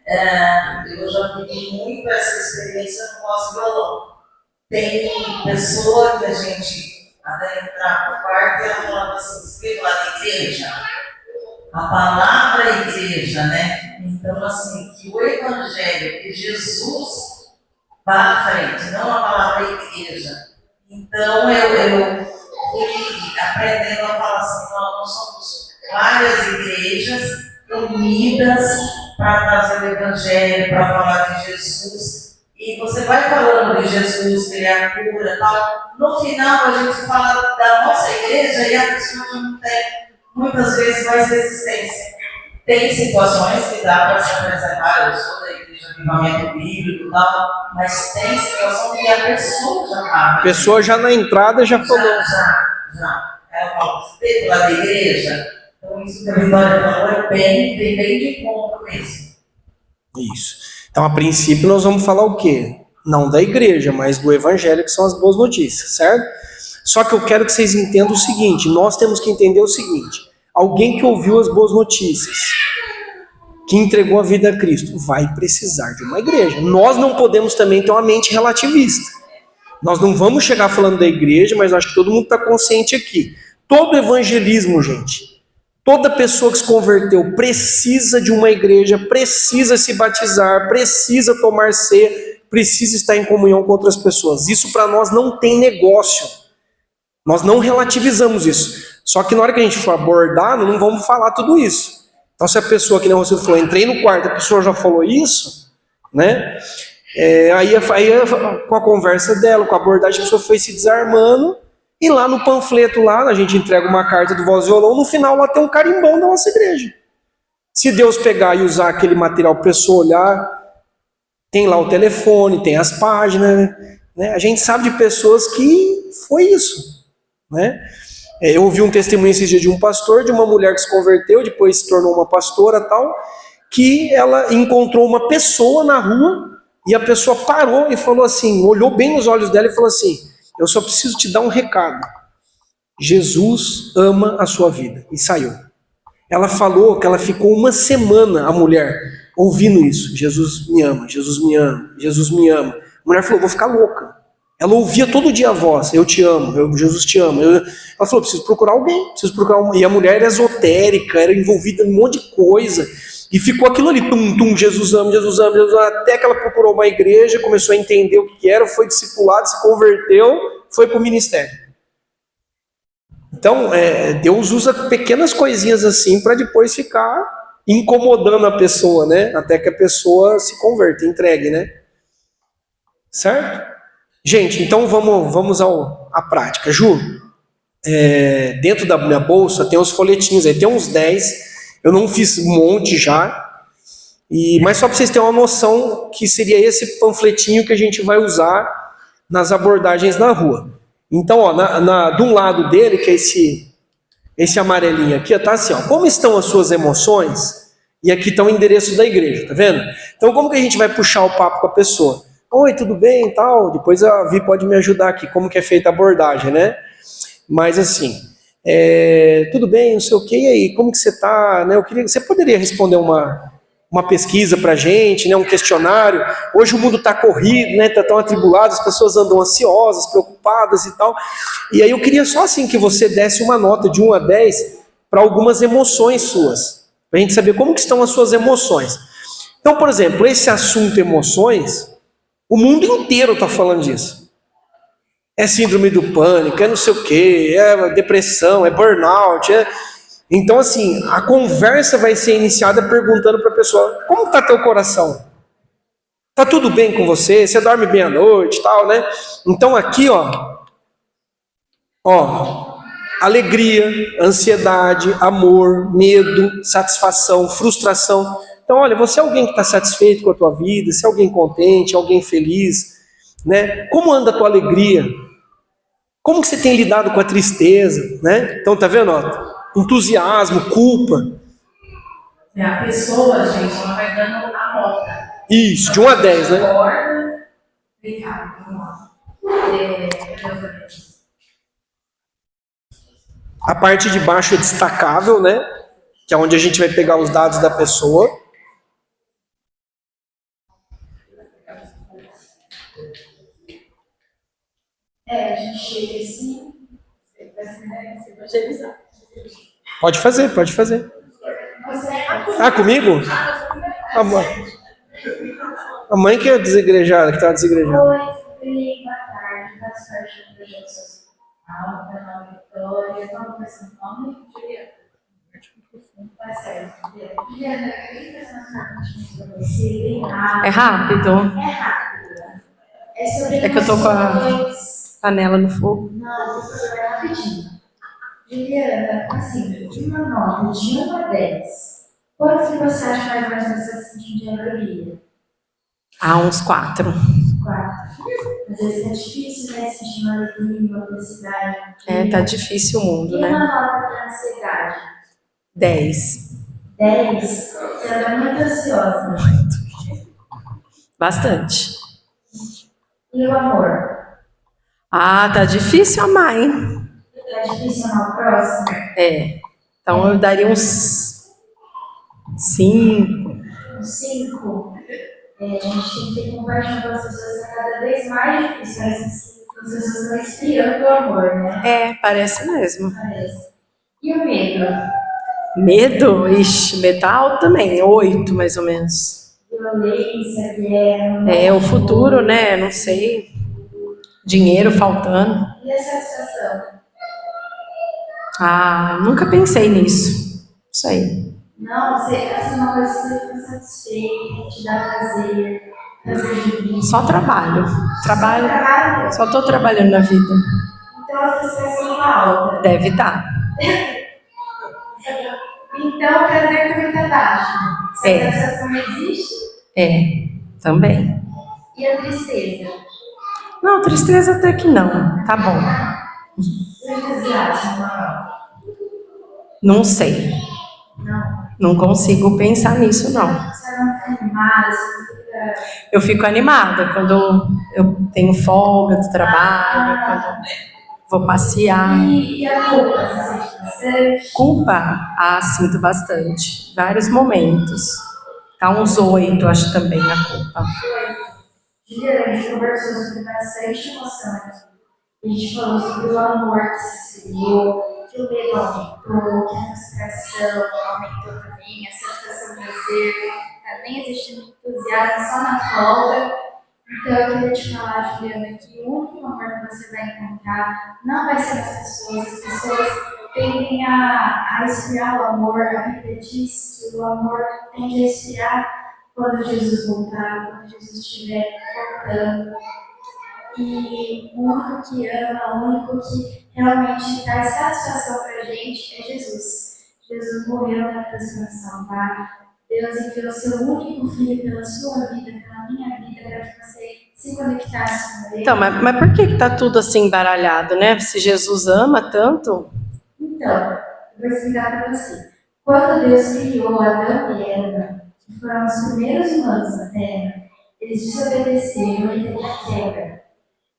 né, eu já vivi muito essa experiência no nosso violão. Tem pessoa que a gente, até entrar no quarto, ela falava assim, escreva lá na igreja, a palavra igreja, né? Então, assim, que o evangelho, que Jesus vá à frente, não a palavra igreja. Então, eu fui aprendendo a falar assim, nós somos várias igrejas unidas para trazer o evangelho, para falar de Jesus. E você vai falando de Jesus, que ele é a cura e tal. No final, a gente fala da nossa igreja e a pessoa já não tem, muitas vezes, mais resistência. Tem situações que dá para se preservar, eu sou da igreja Avivamento Bíblico e tal, mas tem situação que a pessoa já estava. A pessoa já na entrada já falou. Já. Ela fala, você teve lá da igreja? Então isso que a Vitória falou é bem de encontro mesmo. Isso. Então, a princípio, nós vamos falar o quê? Não da igreja, mas do evangelho, que são as boas notícias, certo? Só que eu quero que vocês entendam o seguinte, nós temos que entender o seguinte, alguém que ouviu as boas notícias, que entregou a vida a Cristo, vai precisar de uma igreja. Nós não podemos também ter uma mente relativista. Nós não vamos chegar falando da igreja, mas eu acho que todo mundo está consciente aqui. Todo evangelismo, gente, toda pessoa que se converteu precisa de uma igreja, precisa se batizar, precisa tomar ceia, precisa estar em comunhão com outras pessoas. Isso para nós não tem negócio. Nós não relativizamos isso. Só que na hora que a gente for abordar, não vamos falar tudo isso. Então, se a pessoa, que nem você falou, entrei no quarto, a pessoa já falou isso, né? Aí com a conversa dela, com a abordagem, a pessoa foi se desarmando, e lá no panfleto, lá, a gente entrega uma carta do Voz e Violão, no final lá tem um carimbão da nossa igreja. Se Deus pegar e usar aquele material para a pessoa olhar, tem lá o telefone, tem as páginas, né? A gente sabe de pessoas que foi isso, né? Eu ouvi um testemunho esses dias de um pastor, de uma mulher que se converteu, depois se tornou uma pastora tal, que ela encontrou uma pessoa na rua, e a pessoa parou e falou assim, olhou bem nos olhos dela e falou assim, eu só preciso te dar um recado, Jesus ama a sua vida, e saiu. Ela falou que ela ficou uma semana, a mulher, ouvindo isso, Jesus me ama, Jesus me ama, Jesus me ama. A mulher falou, vou ficar louca. Ela ouvia todo dia a voz, eu te amo, Jesus te ama. Ela falou, preciso procurar alguém, E a mulher era esotérica, era envolvida em um monte de coisa. E ficou aquilo ali, Jesus ama, Jesus ama, Jesus ama. Até que ela procurou uma igreja, começou a entender o que era, foi discipulado, se converteu, foi para o ministério. Então, Deus usa pequenas coisinhas assim para depois ficar incomodando a pessoa, né? Até que a pessoa se converta, entregue, né? Certo? Gente, então vamos à prática. Ju, dentro da minha bolsa tem os folhetinhos aí, tem uns 10, eu não fiz um monte já, mas só para vocês terem uma noção que seria esse panfletinho que a gente vai usar nas abordagens na rua. Então, ó, de um lado dele, que é esse amarelinho aqui, tá assim, ó, como estão as suas emoções E aqui está o endereço da igreja, tá vendo? Então como que a gente vai puxar o papo com a pessoa? Oi, tudo bem e tal? Depois a Vi pode me ajudar aqui, como que é feita a abordagem, né? Mas assim, tudo bem, não sei o que, e aí, como que você tá? Né? Você poderia responder uma pesquisa pra gente, né? Um questionário? Hoje o mundo tá corrido, né? Tá tão atribulado, as pessoas andam ansiosas, preocupadas e tal. E aí eu queria só assim que você desse uma nota de 1 a 10 para algumas emoções suas, pra gente saber como que estão as suas emoções. Então, por exemplo, esse assunto emoções, o mundo inteiro está falando disso. É síndrome do pânico, é não sei o quê, é depressão, é burnout. Então, assim, a conversa vai ser iniciada perguntando para a pessoa: como está teu coração? Tá tudo bem com você? Você dorme bem à noite, tal, né? Então aqui, alegria, ansiedade, amor, medo, satisfação, frustração. Então, olha, você é alguém que está satisfeito com a tua vida, você é alguém contente, alguém feliz, né? Como anda a tua alegria? Como que você tem lidado com a tristeza, né? Então, tá vendo? Entusiasmo, culpa. A pessoa, gente, ela vai dando a nota. Isso, de 1 a 10, né? Vem cá, vamos lá. A parte de baixo é destacável, né? Que é onde a gente vai pegar os dados da pessoa. A gente chega assim, você evangelizar. Pode fazer, pode fazer. Você Comigo? A mãe que é desigrejada, que tá desigrejada. Oi, boa tarde, faço parte do projeto social, meu nome é Vitória, vamos ver seu nome, Juliana. Tá certo, Juliana, eu queria fazer uma perguntinha pra você, bem rápido. É rápido? É rápido. É sobre É que eu tô com a emoções. panela no fogo. Não, vou fazer rapidinho. Juliana, assim, de uma nota de 1 a 10, quanto que você acha mais ou menos que você sente de alegria? Uns 4. 4. Às vezes é difícil, né? Sentir uma alegria, uma felicidade. Tá difícil o mundo, E né? uma nota para ansiedade? 10. 10. Você anda muito ansiosa. Bastante. E o amor? Tá difícil amar, hein? É difícil amar o próximo? Então eu daria uns 5. 5. A gente tem que ter compaixão com as pessoas, é cada vez mais difícil. Parece que as pessoas estão esfriando o amor, né? Parece mesmo. Parece. E o medo? Medo? Ixi, metal também. 8, mais ou menos. Violência, guerra. O futuro, né? Não sei. Dinheiro faltando. E a satisfação? Nunca pensei nisso. Não sei. Não, você, assim, uma coisa que você fica satisfeito, te dá prazer de vida. Só trabalho. Trabalho. Só tô trabalhando na vida. Então a satisfação está alta. Deve estar. Então o prazer também está baixo. Se a satisfação existe. Também. E a tristeza? Não, tristeza até que não. Tá bom. O entusiasmo? Não sei. Não. Não consigo pensar nisso, não. Você não fica animada, você não fica... Eu fico animada quando eu tenho folga do trabalho, quando vou passear. E a culpa? Você sente bastante? Culpa? Sinto bastante. Vários momentos. Tá uns 8, acho também, a culpa. Juliana, a gente conversou sobre bastante emoções. A gente falou sobre o amor que se esfriou, que o medo aumentou, que a frustração aumentou também, a satisfação prazer, tá nem existindo entusiasmo só na folga. Então eu queria te falar, Juliana, que o único amor que você vai encontrar não vai ser nas pessoas. As pessoas tendem a esfriar o amor. A Bíblia diz que o amor tende a esfriar quando Jesus voltar, quando Jesus estiver voltando. E o único que ama, o único que realmente traz satisfação pra gente é Jesus. Jesus morreu na cruz para salvar. Deus enviou o seu único filho pela sua vida, pela minha vida, para que você se conectasse com ele. Então, mas por que tá tudo assim embaralhado, né? Se Jesus ama tanto... Então, eu vou explicar para você. Quando Deus criou Adão e Eva, que foram os primeiros humanos na Terra, eles desobedeceram e teve a queda.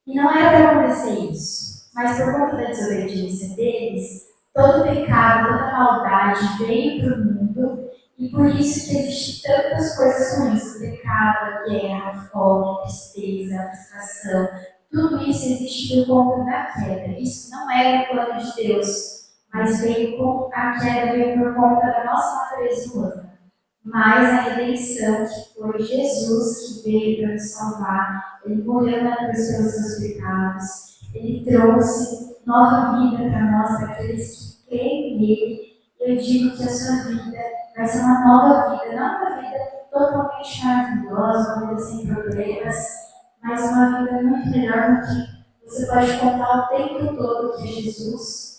E não era para acontecer isso. Mas por conta da desobediência deles, todo pecado, toda maldade veio para o mundo. E por isso que existem tantas coisas ruins. O pecado, a guerra, a fome, a tristeza, a frustração. Tudo isso existe por conta da queda. Isso não era o plano de Deus. Mas veio com a queda, veio por conta da nossa natureza humana. Mas a redenção, que foi Jesus que veio para nos salvar, ele morreu na cruz pelos seus pecados, ele trouxe nova vida para nós, para aqueles que creem nele. Eu digo que a sua vida vai ser uma nova vida, não uma vida totalmente maravilhosa, uma vida sem problemas, mas uma vida muito melhor do que você pode contar o tempo todo que é Jesus.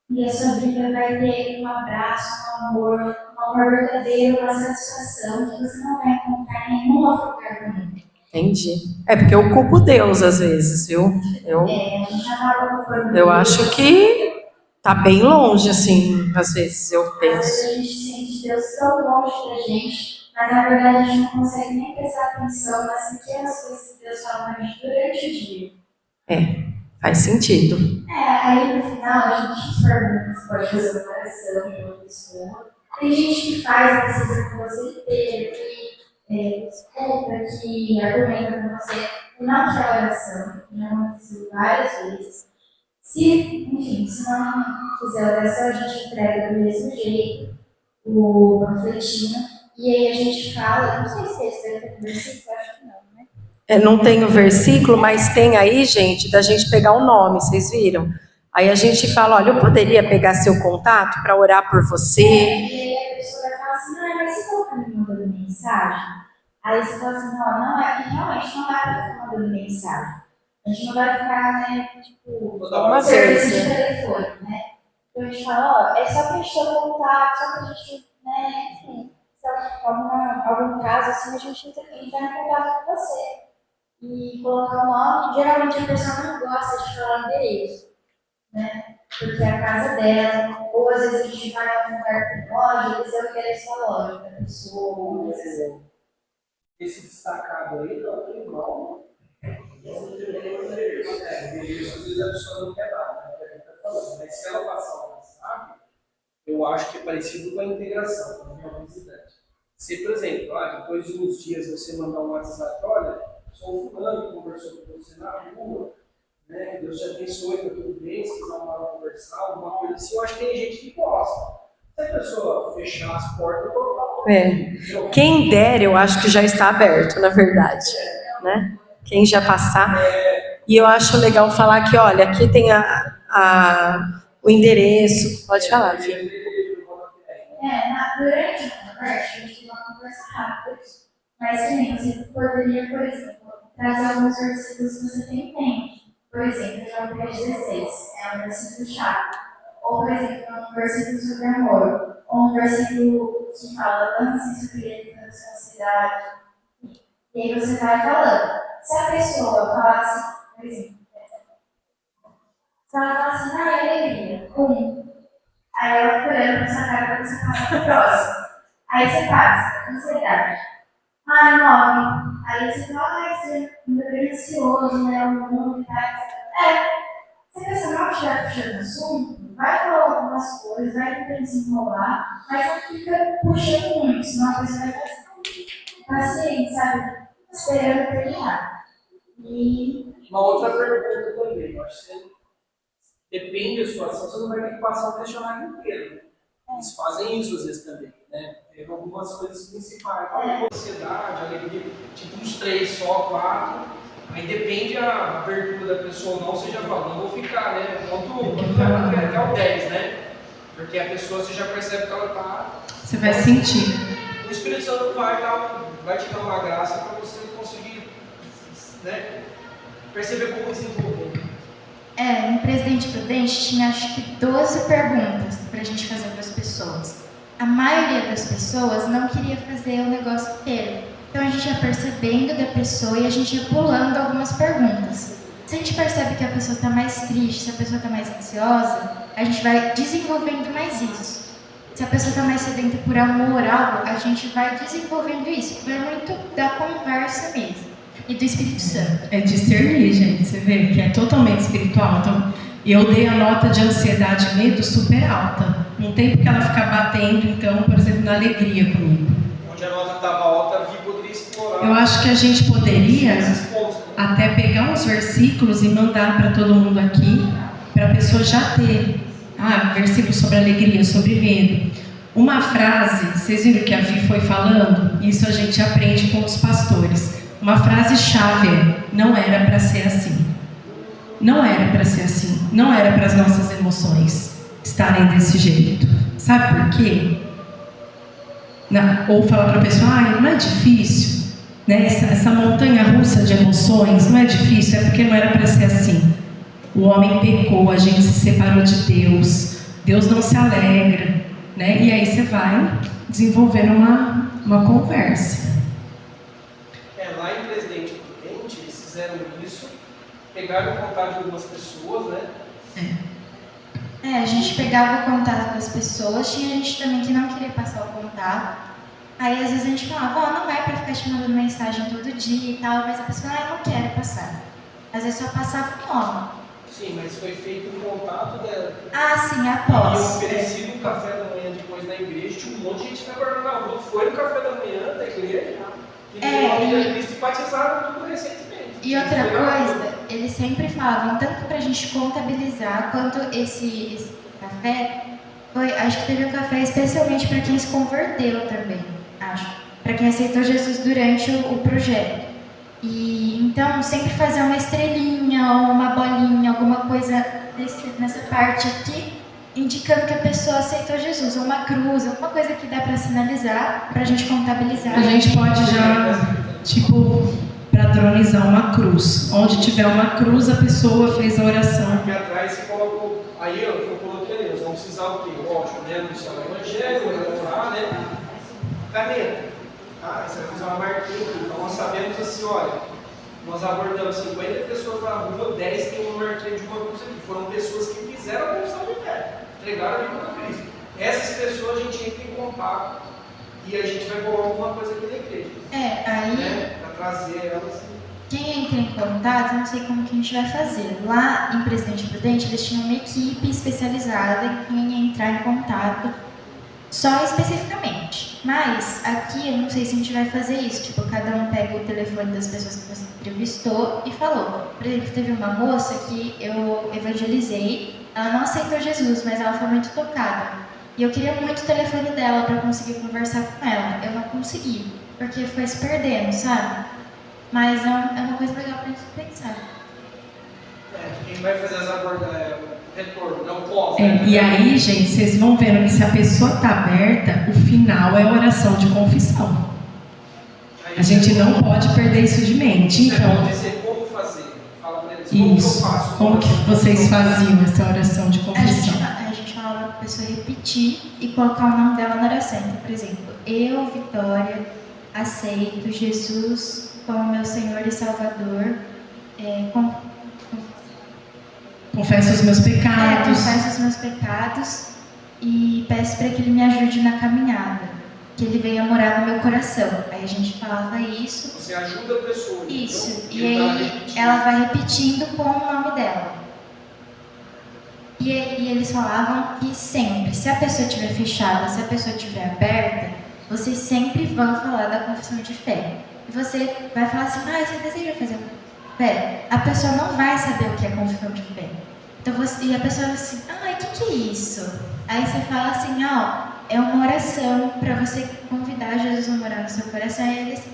E a sua vida vai ter um abraço, um amor verdadeiro, uma satisfação que você não vai encontrar em nenhum outro lugar do mundo. Entendi. É porque eu culpo Deus às vezes, viu? A gente acaba conformando. Eu acho que tá bem longe, assim, às vezes eu Às vezes penso. a gente sente Deus tão longe da gente, mas na verdade a gente não consegue nem prestar atenção nas pequenas coisas que Deus fala pra gente durante o dia. Faz sentido. Aí no final a gente pergunta, pode fazer uma oração para uma pessoa. Tem gente que faz, precisa com você inteira, que escuta, que argumenta com você, e não quer oração. Já aconteceu várias vezes. Se não quiser oração, a gente entrega do mesmo jeito o panfletinho, e aí a gente fala, não sei se esse deve ter versículo, acho que não, né? Não tem o versículo, mas tem aí, gente, da gente pegar o nome, vocês viram? Aí a gente fala, olha, eu poderia pegar seu contato para orar por você. E aí a pessoa vai falar assim, mas você está me mandando mensagem? Aí você fala assim, não, realmente não vai ficar mandando mensagem. A gente não vai ficar, né, tipo, Uma serviço vez, de telefone, né? Então a gente fala, é só pra gente ter um contato, só pra gente, né, enfim, se algum caso assim, a gente entrar em contato com você. E colocar o nome, geralmente a pessoa não gosta de falar endereço, né? Porque é a casa dela, ou às vezes a gente vai a um lugar com loja, eles eu quero essa loja da pessoa. Esse destacado aí, não tem igual. Às vezes a pessoa não quer dar, né? É o que a gente tá falando. Mas se ela passar o WhatsApp, eu acho que é parecido com a integração, com a visitante. Se, por exemplo, depois de uns dias você mandar um WhatsApp, olha, sou o fulano que conversou com você na rua, né? Que Deus te abençoe, tá tudo bem, se quiser uma hora conversar, alguma coisa assim, eu acho que tem gente que gosta. Se a pessoa fechar as portas, eu vou Quem der, eu acho que já está aberto, na verdade, né? Quem já passar. E eu acho legal falar que, olha, aqui tem o endereço. Pode falar, filho. Durante a conversa, a gente tem uma conversa rápida, mas também você poderia, por exemplo, trazer alguns versículos que você tem em mente. Por exemplo, João 3,16 é um versículo chave. Ou, por exemplo, um versículo sobre amor. Ou um versículo que fala, lance isso que da sua cidade. E aí você vai falando. Se a pessoa falar assim, por exemplo, se ela falar assim, alegria, aí ela fica olhando pra sua cara pra você falar pro próximo. Aí você passa, ansiedade. 9. Aí você fala, você é muito ansioso, né? O mundo e tal. Se a pessoa não estiver puxando assunto, vai falar algumas coisas, vai tentar desenrolar, mas não fica puxando muito, senão a pessoa vai ficar paciente, sabe? Esperando terminar. E uma outra pergunta também, eu acho que depende da situação, você não vai ter que passar o questionário inteiro, né? Eles fazem isso às vezes também, né? Tem algumas coisas principais. Ansiedade, alegria, tipo uns 3 só, 4. Aí depende da abertura da pessoa ou não, você já fala, não vou ficar, né? Até o 10, né? Porque a pessoa você já percebe que ela tá. Você vai sentir. O Espírito Santo vai te dar uma graça para você conseguir, né? Perceber como se envolver. No Presidente Prudente tinha acho que 12 perguntas para a gente fazer para as pessoas. A maioria das pessoas não queria fazer o negócio inteiro. Então a gente ia percebendo da pessoa e a gente ia pulando algumas perguntas. Se a gente percebe que a pessoa está mais triste, se a pessoa está mais ansiosa, a gente vai desenvolvendo mais isso. Se a pessoa está mais sedenta por amor, algo, a gente vai desenvolvendo isso. Vai muito da conversa mesmo. E do Espírito Santo. É discernir, gente, você vê que é totalmente espiritual. Então, eu dei a nota de ansiedade e medo super alta. Não tem porque ela ficar batendo, então, por exemplo, na alegria comigo. Onde a nota estava alta, a Vi poderia explorar. Eu acho que a gente poderia esses pontos. até pegar uns versículos e mandar para todo mundo aqui, para a pessoa já ter. Versículo sobre alegria, sobre medo. Uma frase, vocês viram que a Vi foi falando? Isso a gente aprende com os pastores. Uma frase-chave é: não era para ser assim. Não era para ser assim. Não era para as nossas emoções estarem desse jeito. Sabe por quê? Ou falar para a pessoa: não é difícil, né? Essa montanha russa de emoções não é difícil, é porque não era para ser assim. O homem pecou, a gente se separou de Deus, Deus não se alegra, né? E aí você vai desenvolvendo uma conversa. Lá em Presidente Prudente, eles fizeram isso, pegaram o contato de algumas pessoas, né? A gente pegava o contato das pessoas, tinha gente também que não queria passar o contato. Aí às vezes a gente falava, não é pra ficar te mandando mensagem todo dia e tal, mas a pessoa, eu não quero passar. Às vezes só passava o nome. Sim, mas foi feito um contato dela. Sim, após. E oferecido um café da manhã depois na igreja, tinha um monte de gente que foi na rua, foi no café da manhã da igreja, e simpatizaram tudo recentemente. E outra coisa, eles sempre falavam, tanto pra gente contabilizar, quanto esse café, acho que teve um café especialmente para quem se converteu também, acho. Para quem aceitou Jesus durante o projeto. E então sempre fazer uma estrelinha ou uma bolinha, alguma coisa nessa parte aqui, indicando que a pessoa aceitou Jesus, ou uma cruz, alguma coisa que dá para sinalizar, para a gente contabilizar. A gente pode já, padronizar uma cruz. Onde tiver uma cruz, a pessoa fez a oração. Aqui atrás você colocou, aí eu coloquei ali, nós vamos precisar o quê? Lógico, né? Do céu evangelho, orar, né? Caneta. Você vai fazer uma marquinha aqui. Então nós sabemos assim, olha, nós abordamos 50 pessoas na rua, 10 tem uma marquinha de uma cruz aqui. Foram pessoas que fizeram a confissão de fé, entregaram a vida para Cristo. Essas pessoas a gente entra em contato e a gente vai colocar alguma coisa aqui na igreja. Aí, para trazer elas. Quem entra em contato, eu não sei como que a gente vai fazer. Lá em Presidente Prudente, eles tinham uma equipe especializada em quem ia entrar em contato só especificamente. Mas aqui eu não sei se a gente vai fazer isso. Cada um pega o telefone das pessoas que você entrevistou e falou. Por exemplo, teve uma moça que eu evangelizei. Ela não aceitou Jesus, mas ela foi muito tocada. E eu queria muito o telefone dela para conseguir conversar com ela. Eu não consegui, porque foi se perdendo, sabe? Mas é uma coisa legal pra gente pensar. Quem vai fazer as abordagens, retorno, não pós. E aí, gente, vocês vão vendo que se a pessoa está aberta, o final é a oração de confissão. A gente não pode perder isso de mente. Então, como fazer? Fala pra eles, isso. Como que vocês faziam essa oração de confissão? A gente falava para a pessoa repetir e colocar o nome dela na oração. Então, por exemplo, eu, Vitória, aceito Jesus como meu Senhor e Salvador. Confesso os meus pecados. Confesso os meus pecados e peço para que Ele me ajude na caminhada, que Ele venha morar no meu coração. Aí a gente falava isso. Você ajuda a pessoa. Isso. Então, e aí ela vai repetindo com o nome dela. E eles falavam que sempre, se a pessoa estiver fechada, se a pessoa estiver aberta, vocês sempre vão falar da confissão de fé. E você vai falar assim, você deseja fazer confissão de fé? A pessoa não vai saber o que é confissão de fé. Então e a pessoa vai assim, o que é isso? Aí você fala assim, é uma oração para você convidar Jesus a morar no seu coração. E ele assim,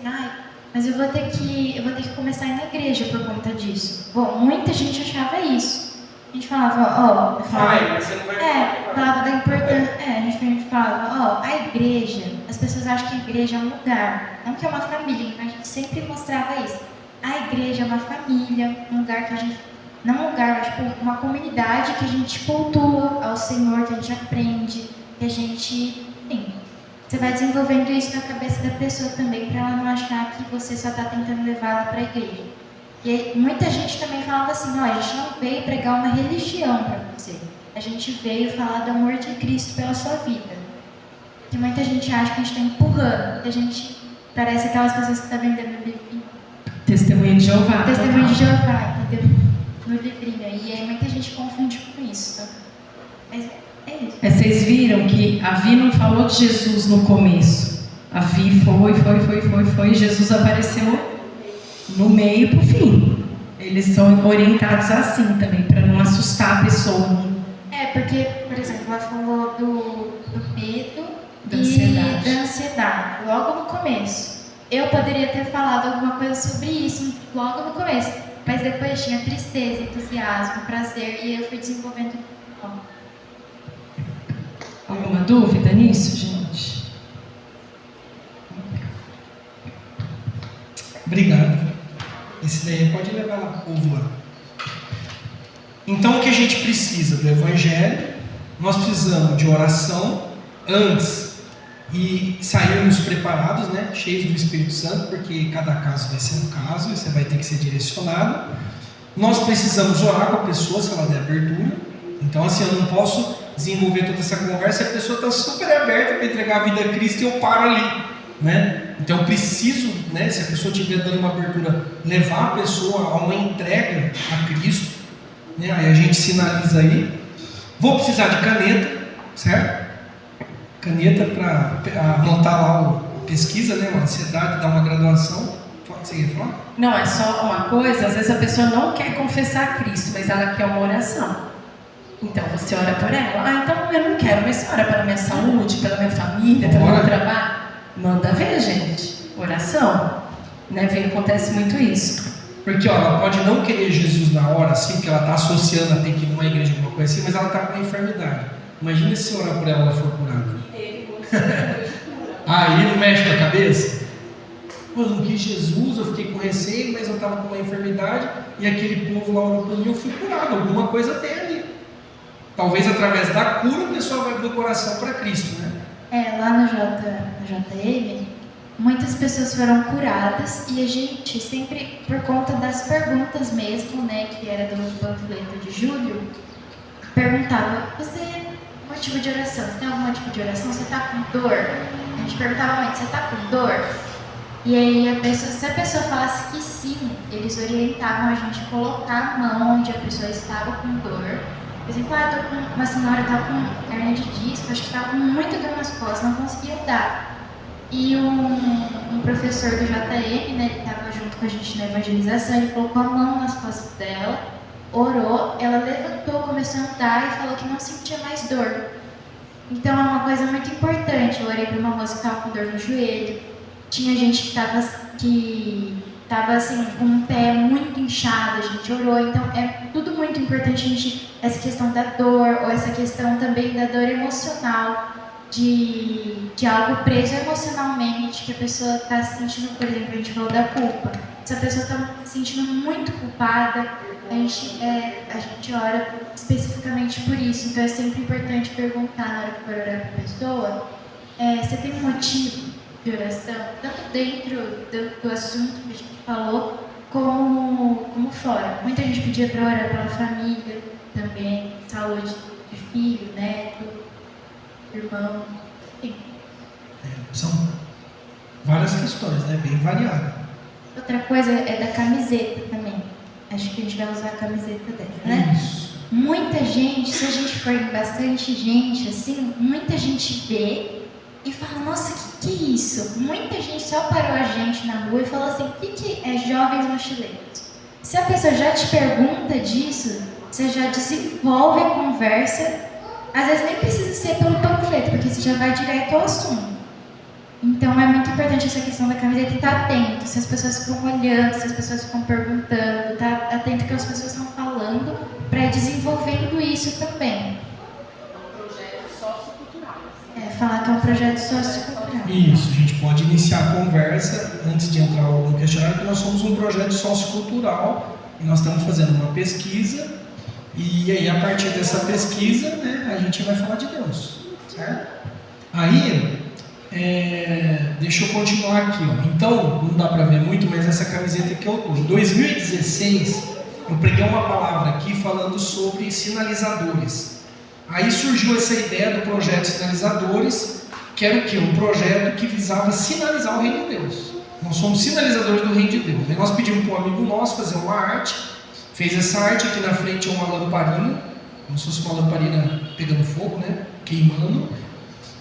mas eu vou ter que começar a ir na igreja por conta disso. Bom, muita gente achava isso. A gente falava, mas você não vai falava da importância. A gente falava, a igreja, as pessoas acham que a igreja é um lugar, não que é uma família, então a gente sempre mostrava isso. A igreja é uma família, um lugar que a gente, não um lugar, mas uma comunidade que a gente cultua ao Senhor, que a gente aprende, que a gente, enfim, você vai desenvolvendo isso na cabeça da pessoa também, para ela não achar que você só está tentando levá-la para a igreja. E muita gente também falava assim, a gente não veio pregar uma religião para você. A gente veio falar do amor de Cristo pela sua vida. Porque muita gente acha que a gente está empurrando, que a gente parece aquelas pessoas que estão vendendo livrinho. Testemunha de Jeová. Testemunho de Jeová, entendeu? No livrinho. E aí muita gente confunde com isso. Tá? Mas é isso. Vocês viram que a Vi não falou de Jesus no começo. A Vi foi, e Jesus apareceu no meio pro fim. Eles são orientados assim também, para não assustar a pessoa. É, porque, por exemplo, ela falou do medo Da e ansiedade. da ansiedade, logo no começo. Eu poderia ter falado alguma coisa sobre isso logo no começo, mas depois tinha tristeza, entusiasmo, prazer, e eu fui desenvolvendo. Alguma dúvida nisso, gente? Obrigado. Esse daí pode levar lá pro povo lá. Então, o que a gente precisa do Evangelho? Nós precisamos de oração antes e sairmos preparados, né? Cheios do Espírito Santo, porque cada caso vai ser um caso e você vai ter que ser direcionado. Nós precisamos orar com a pessoa se ela der abertura. Então, assim, eu não posso desenvolver toda essa conversa e a pessoa está super aberta para entregar a vida a Cristo e eu paro ali, né? Então, eu preciso, né, se a pessoa estiver dando uma abertura, levar a pessoa a uma entrega a Cristo, né? Aí a gente sinaliza aí. Vou precisar de caneta, certo? Caneta para anotar lá a pesquisa, né? Uma ansiedade, dar uma graduação. Você ia falar? Não, é só uma coisa, às vezes a pessoa não quer confessar a Cristo, mas ela quer uma oração. Então você ora por ela. Ah, então eu não quero, mas você ora pela minha saúde, pela minha família, pelo meu trabalho. Manda ver, gente. Oração. Né? Acontece muito isso. Porque ó, ela pode não querer Jesus na hora, assim, porque ela está associando a ter que ir numa igreja, alguma coisa assim, mas ela está com uma enfermidade. Imagina se orar por ela for curada. Aí não mexe com a cabeça? Pô, eu não quis Jesus, eu fiquei com receio, mas eu estava com uma enfermidade e aquele povo lá orou por mim, eu fui curado. Alguma coisa tem ali. Talvez através da cura a pessoa vai do coração para Cristo, né? Lá no JM, muitas pessoas foram curadas e a gente sempre, por conta das perguntas mesmo, né, que era do panfleto de julho, perguntava, motivo de oração, você tem algum motivo de oração? Você está com dor? A gente perguntava muito, você está com dor? E aí, se a pessoa falasse que sim, eles orientavam a gente a colocar a mão onde a pessoa estava com dor. Por exemplo, uma senhora estava com hernia de disco, acho que estava com muita dor nas costas, não conseguia andar. E um professor do JM, né, ele estava junto com a gente na evangelização, ele colocou a mão nas costas dela, orou, ela levantou, começou a andar e falou que não sentia mais dor. Então é uma coisa muito importante. Eu orei para uma moça que estava com dor no joelho, tinha gente que estava assim, com o pé muito inchado, a gente orou. Então é tudo muito importante, a gente, essa questão da dor, ou essa questão também da dor emocional, de algo preso emocionalmente, que a pessoa está se sentindo, por exemplo, a gente falou da culpa. Se a pessoa está se sentindo muito culpada, a gente ora especificamente por isso. Então é sempre importante perguntar na hora que for orar para a pessoa, você tem um motivo de oração, tanto dentro do assunto que a gente falou, como fora. Muita gente pedia para orar pela família também, saúde de filho, neto, irmão, enfim. São várias questões, né? Bem variado. Outra coisa é da camiseta também. Acho que a gente vai usar a camiseta dela, né? Isso. Muita gente, se a gente for em bastante gente, assim, muita gente vê e fala, nossa, que é isso? Muita gente só parou a gente na rua e falou assim, o que é jovens mochileiros? Se a pessoa já te pergunta disso, você já desenvolve a conversa, às vezes nem precisa ser pelo panfleto, porque você já vai direto ao assunto. Então é muito importante essa questão da camiseta e estar atento, se as pessoas ficam olhando, se as pessoas ficam perguntando, estar atento ao que as pessoas estão falando, para ir desenvolvendo isso também. Falar que é um projeto sociocultural. Isso, a gente pode iniciar a conversa antes de entrar no questionário, que nós somos um projeto sociocultural e nós estamos fazendo uma pesquisa e aí a partir dessa pesquisa, né, a gente vai falar de Deus, certo? Aí, deixa eu continuar aqui, ó. Então, não dá para ver muito, mas essa camiseta que eu tô. Em 2016, eu preguei uma palavra aqui falando sobre sinalizadores. Aí surgiu essa ideia do projeto Sinalizadores que era o quê? Um projeto que visava sinalizar o reino de Deus. Nós somos sinalizadores do reino de Deus. Aí nós pedimos para um amigo nosso fazer uma arte, fez essa arte, aqui na frente é uma lamparina, como se fosse uma lamparina pegando fogo, né? Queimando,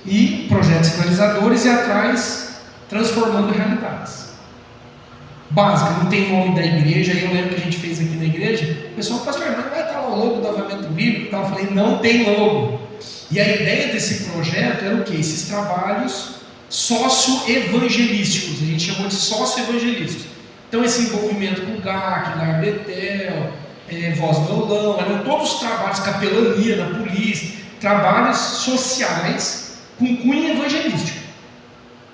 e projetos sinalizadores, e atrás transformando realidades. Básica, não tem nome da igreja. Aí eu lembro que a gente fez aqui na igreja, o pessoal, pastor, mas vai estar lá o logo do Avivamento Bíblico e tal. Eu falei, não tem logo. E a ideia desse projeto era o quê? Esses trabalhos socioevangelísticos, a gente chamou de socioevangelísticos. Então esse envolvimento com o GAC, Lar Betel, Voz Violão, eram todos os trabalhos, capelania na polícia, trabalhos sociais com cunho evangelístico.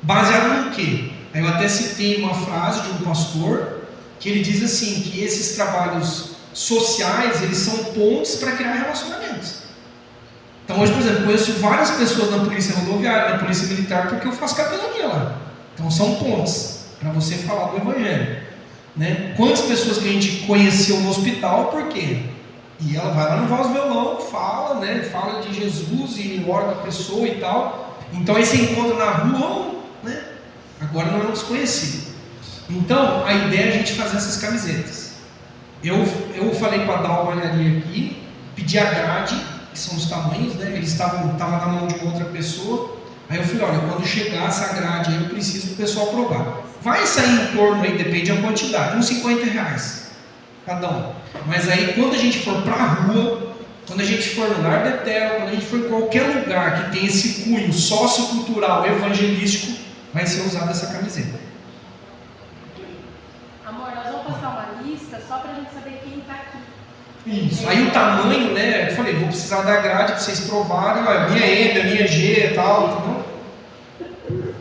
Baseado no quê? Aí eu até citei uma frase de um pastor, que ele diz assim, que esses trabalhos sociais, eles são pontes para criar relacionamentos. Então hoje, por exemplo, conheço várias pessoas na polícia rodoviária, na polícia militar, porque eu faço capelania lá. Então são pontes para você falar do evangelho, né? Quantas pessoas que a gente conheceu no hospital, por quê? E ela vai lá no Voz Violão, fala, né? Fala de Jesus e ora com a pessoa e tal. Então aí você encontra na rua, né? Agora não é um desconhecido. Então a ideia é a gente fazer essas camisetas. Eu falei para dar uma olhadinha aqui, pedi a grade, que são os tamanhos, né? Eles estavam na mão de uma outra pessoa. Aí eu falei, olha, quando chegar essa grade aí, eu preciso do pessoal aprovar. Vai sair em torno aí, depende da quantidade, uns R$50 cada um. Mas aí quando a gente for para a rua, quando a gente for no Lar Betel, quando a gente for em qualquer lugar que tem esse cunho sociocultural, evangelístico, vai ser usada essa camiseta. Amor, nós vamos passar uma lista só pra gente saber quem tá aqui. Isso. Aí o tamanho, né? Eu falei, vou precisar da grade para vocês provarem, olha, minha M, a minha G e tal, entendeu?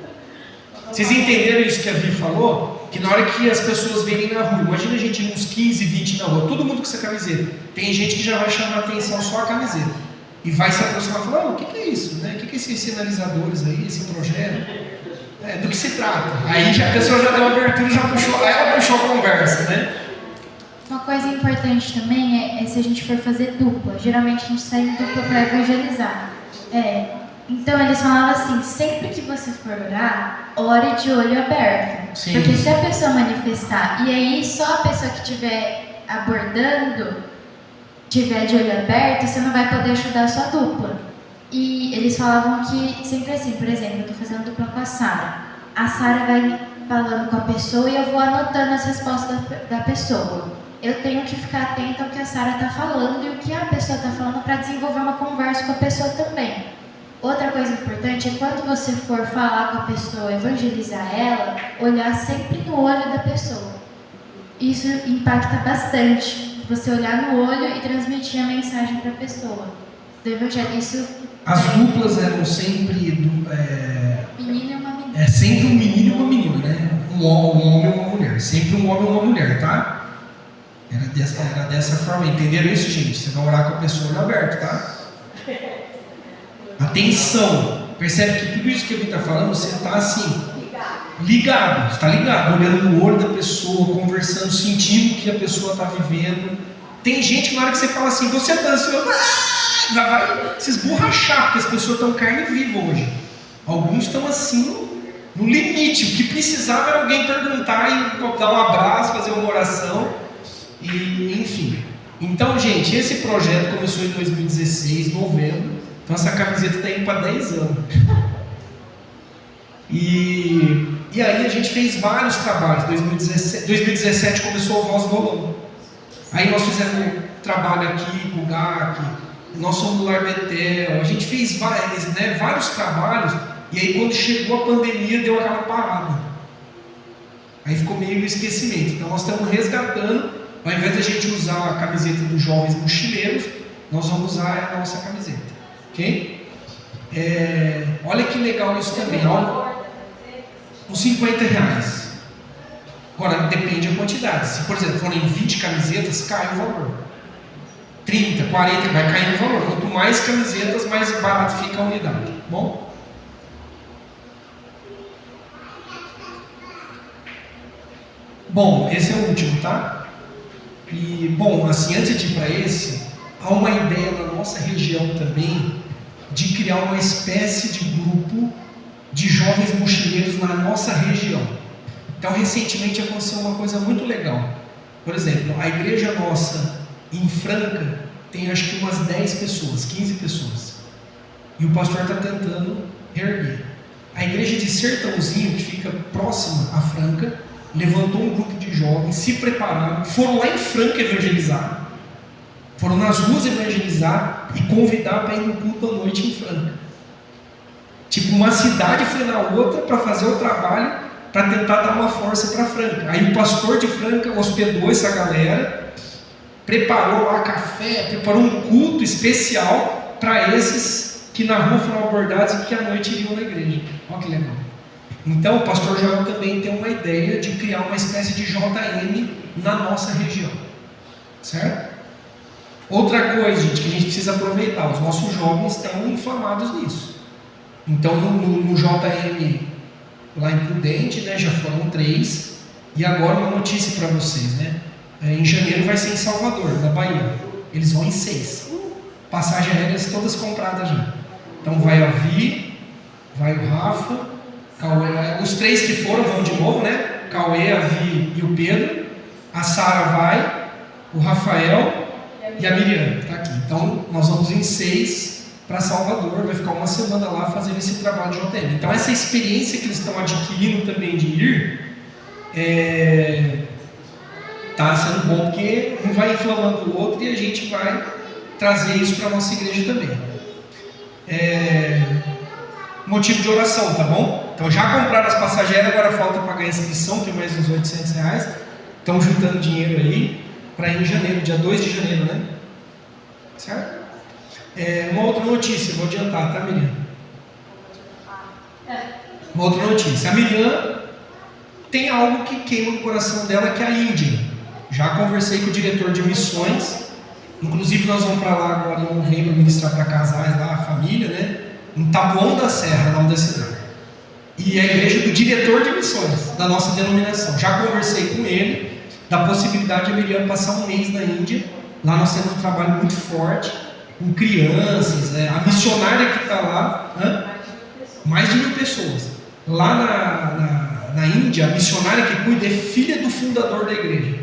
Vocês entenderam isso que a Vi falou? Que na hora que as pessoas virem na rua, imagina a gente ir uns 15, 20 na rua, todo mundo com essa camiseta. Tem gente que já vai chamar a atenção só a camiseta. E vai se aproximar e falar, o que é isso? Né? O que é esses sinalizadores aí, esse projeto? Do que se trata? Aí já a pessoa já deu uma abertura, ela puxou a conversa, né? Uma coisa importante também é se a gente for fazer dupla. Geralmente a gente sai em dupla para evangelizar. Então eles falavam assim, sempre que você for orar, ore de olho aberto. Sim. Porque se a pessoa manifestar, e aí só a pessoa que estiver abordando, tiver de olho aberto, você não vai poder ajudar a sua dupla. E eles falavam que, sempre assim, por exemplo, eu estou fazendo dupla com a Sara. A Sara vai falando com a pessoa e eu vou anotando as respostas da pessoa. Eu tenho que ficar atenta ao que a Sara está falando e o que a pessoa está falando para desenvolver uma conversa com a pessoa também. Outra coisa importante é quando você for falar com a pessoa, evangelizar ela, olhar sempre no olho da pessoa. Isso impacta bastante. Você olhar no olho e transmitir a mensagem para a pessoa. Do evangelho, isso... As duplas eram sempre menino e uma menina. É sempre um menino e uma menina, né? Um homem e uma mulher. Sempre um homem e uma mulher, tá? Era dessa forma. Entenderam isso, gente? Você vai orar com a pessoa olho aberto, tá? Atenção! Percebe que tudo isso que ele está falando, você está assim, ligado. Você está ligado, olhando no olho da pessoa, conversando, sentindo o que a pessoa está vivendo. Tem gente que na hora que você fala assim, você está ansioso, já vai se esborrachar, porque as pessoas estão carne viva hoje. Alguns estão assim, no limite. O que precisava era alguém perguntar e dar um abraço, fazer uma oração, e enfim. Então, gente, esse projeto começou em 2016, novembro. Então essa camiseta está indo para 10 anos. E aí a gente fez vários trabalhos. 2017 começou o Voz Violão. Aí nós fizemos um trabalho aqui com o GAC, nós somos do Lar Betel, a gente fez vários trabalhos. E aí quando chegou a pandemia deu aquela parada. Aí ficou meio no esquecimento. Então nós estamos resgatando, ao invés de a gente usar a camiseta dos jovens mochileiros, nós vamos usar a nossa camiseta. Ok? Olha que legal isso também. Uns R$50. Agora depende da quantidade. Se, por exemplo, forem 20 camisetas, cai o valor. 30, 40, vai cair o valor. Quanto mais camisetas, mais barato fica a unidade. Bom? Bom, esse é o último, tá? E, bom, assim, antes de ir para esse, há uma ideia na nossa região também de criar uma espécie de grupo de jovens mochileiros na nossa região. Então, recentemente aconteceu uma coisa muito legal. Por exemplo, a igreja nossa em Franca tem acho que umas 10 pessoas, 15 pessoas. E o pastor está tentando reerguer. A igreja de Sertãozinho, que fica próxima a Franca, levantou um grupo de jovens, se prepararam, foram lá em Franca evangelizar, foram nas ruas evangelizar e convidar para ir no culto à noite em Franca. Tipo, uma cidade foi na outra para fazer o trabalho, para tentar dar uma força para Franca. Aí o pastor de Franca hospedou essa galera, preparou lá café, preparou um culto especial para esses que na rua foram abordados e que à noite iriam na igreja. Olha que legal. Então o pastor Joel também tem uma ideia de criar uma espécie de JM na nossa região. Certo? Outra coisa, gente, que a gente precisa aproveitar, os nossos jovens estão inflamados nisso. Então no JM lá em Prudente, né, já foram 3, e agora uma notícia para vocês, né? Em janeiro vai ser em Salvador, na Bahia. Eles vão em 6. Passagens aéreas todas compradas já. Então vai a Vi, vai o Rafa, Cauê, os 3 que foram vão de novo, né? Cauê, a Vi e o Pedro. A Sara vai, o Rafael e a Miriam está aqui. Então nós vamos em 6 para Salvador, vai ficar uma semana lá fazendo esse trabalho de JM. Então essa experiência que eles estão adquirindo também de ir, está sendo bom, porque um vai inflamando o outro e a gente vai trazer isso para a nossa igreja também. Motivo de oração, tá bom? Então já compraram as passagens, agora falta pagar a inscrição, tem mais uns R$800. Estão juntando dinheiro aí para ir em janeiro, dia 2 de janeiro, né? Certo? Uma outra notícia, vou adiantar, tá, Miriam? Uma outra notícia. A Miriam tem algo que queima no coração dela, que é a Índia. Já conversei com o diretor de missões. Inclusive nós vamos para lá agora em novembro ministrar para casais lá, a família, né? Em Taboão da Serra, nome da cidade. E a igreja do diretor de missões da nossa denominação. Já conversei com ele da possibilidade de a Miriam passar um mês na Índia. Lá nós temos um trabalho muito forte com crianças, a missionária que está lá, mais de 1.000 pessoas. Lá na Índia, a missionária que cuida é filha do fundador da igreja.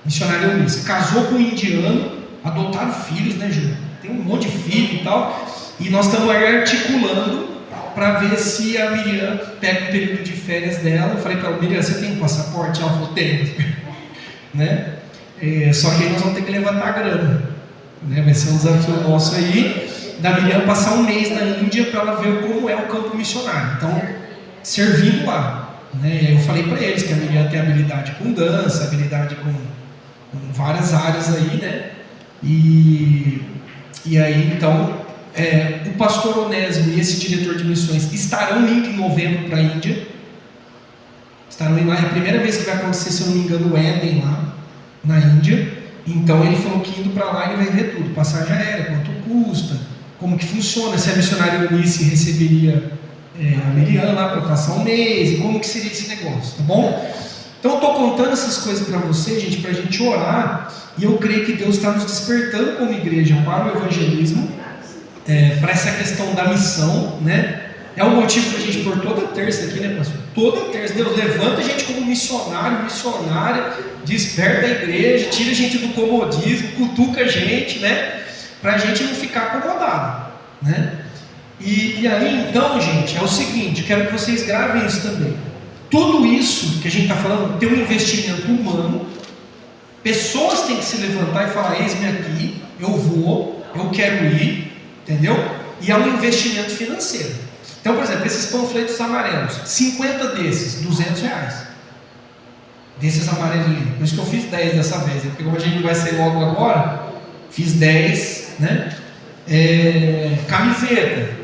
Missionária Eunice. Casou com um indiano, adotaram filhos, né, Ju? Tem um monte de filho e tal. E nós estamos aí articulando para ver se a Miriam pega o período de férias dela. Eu falei para ela, Miriam, você tem um passaporte? Ela falou, tenho. Né? Só que aí nós vamos ter que levantar a grana. Né? Vai ser um desafio nosso aí, da Miriam passar um mês na Índia para ela ver como é o campo missionário. Então, servindo lá. Né? E aí eu falei para eles que a Miriam tem habilidade com dança, habilidade com várias áreas aí, né? E aí, então, o pastor Onésimo e esse diretor de missões estarão indo em novembro para a Índia. Estarão indo lá, é a primeira vez que vai acontecer, se eu não me engano, o Éden lá na Índia. Então ele falou que indo para lá ele vai ver tudo, passagem aérea, quanto custa, como que funciona, se a missionária Eunice receberia a Miriam lá para passar um mês, e como que seria esse negócio, tá bom? Então eu estou contando essas coisas para vocês, gente, para a gente orar, e eu creio que Deus está nos despertando como igreja para o evangelismo, para essa questão da missão, né? É o motivo para a gente pôr toda terça aqui, né, pastor? Toda terça, Deus levanta a gente como missionário, missionária, desperta a igreja, tira a gente do comodismo, cutuca a gente, né? Para a gente não ficar acomodado, né? E aí, então, gente, é o seguinte, eu quero que vocês gravem isso também. Tudo isso que a gente está falando tem um investimento humano, pessoas têm que se levantar e falar, eis-me aqui, eu vou, eu quero ir, entendeu? E é um investimento financeiro. Então, por exemplo, esses panfletos amarelos, 50 desses, R$200. Desses amarelinhos. Por isso que eu fiz 10 dessa vez. Porque como a gente não vai sair logo agora, fiz 10, né? Camiseta.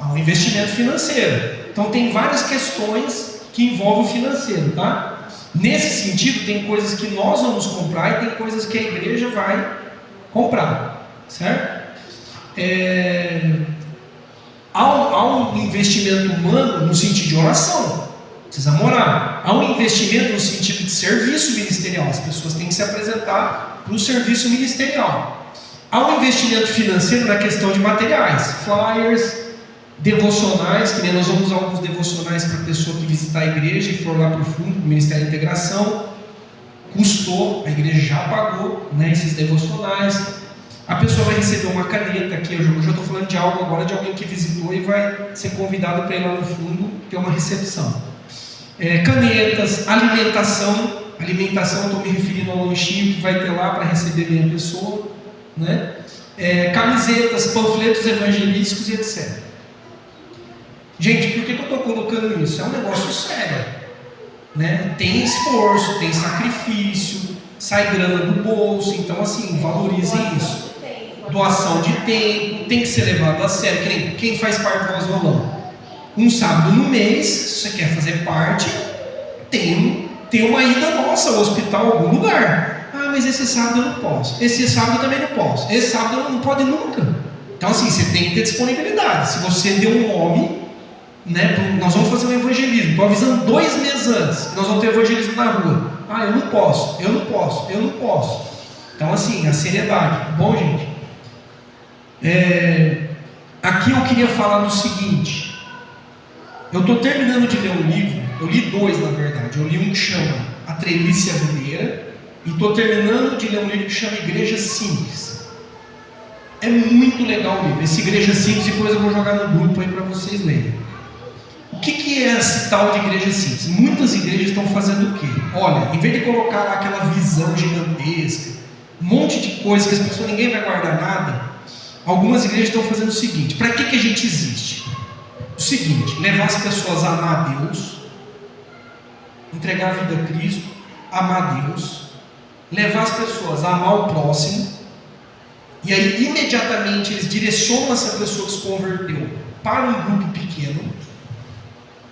Um investimento financeiro. Então tem várias questões que envolvem o financeiro, tá? Nesse sentido, tem coisas que nós vamos comprar e tem coisas que a igreja vai comprar. Certo? Há um investimento humano no sentido de oração, precisa morar. Há um investimento no sentido de serviço ministerial, as pessoas têm que se apresentar para o serviço ministerial. Há um investimento financeiro na questão de materiais, flyers, Devocionais, que nem nós vamos usar alguns devocionais para a pessoa que visitar a igreja e for lá para o fundo, do Ministério da Integração. Custou, a igreja já pagou, né, esses devocionais. A pessoa vai receber uma caneta aqui. Eu já estou falando de algo agora, de alguém que visitou e vai ser convidado para ir lá no fundo ter uma recepção. Canetas, alimentação. Alimentação, eu estou me referindo ao lanchinho que vai ter lá para receber bem a pessoa, né? Camisetas, panfletos evangelísticos e etc. Gente, por que eu estou colocando isso? É um negócio sério, né? Tem esforço, tem sacrifício, sai grana do bolso, então assim, valorizem isso. Doação de tempo, tem que ser levado a sério. Quem faz parte do Voz Violão? Um sábado no mês, se você quer fazer parte, tem uma ida nossa ao hospital, algum lugar. Ah, mas esse sábado eu não posso. Esse sábado eu também não posso. Esse sábado eu não pode nunca. Então assim, você tem que ter disponibilidade. Se você deu um nome, né, nós vamos fazer um evangelismo. Estou avisando 2 meses antes que nós vamos ter evangelismo na rua. Ah, eu não posso. Então assim, a seriedade. Bom, gente? Aqui eu queria falar do seguinte. Eu estou terminando de ler um livro. Eu li 2, na verdade. Eu li um que chama A Trelice e a Videira, e estou terminando de ler um livro que chama Igreja Simples. É muito legal o livro. Esse Igreja Simples, depois eu vou jogar no grupo aí para vocês lerem. O que é esse tal de igreja simples? Muitas igrejas estão fazendo o quê? Olha, em vez de colocar lá aquela visão gigantesca, um monte de coisa que as pessoas, ninguém vai guardar nada, algumas igrejas estão fazendo o seguinte: para que a gente existe? O seguinte: levar as pessoas a amar a Deus, entregar a vida a Cristo, amar a Deus, levar as pessoas a amar o próximo, e aí imediatamente eles direcionam essa pessoa que se converteu para um grupo pequeno.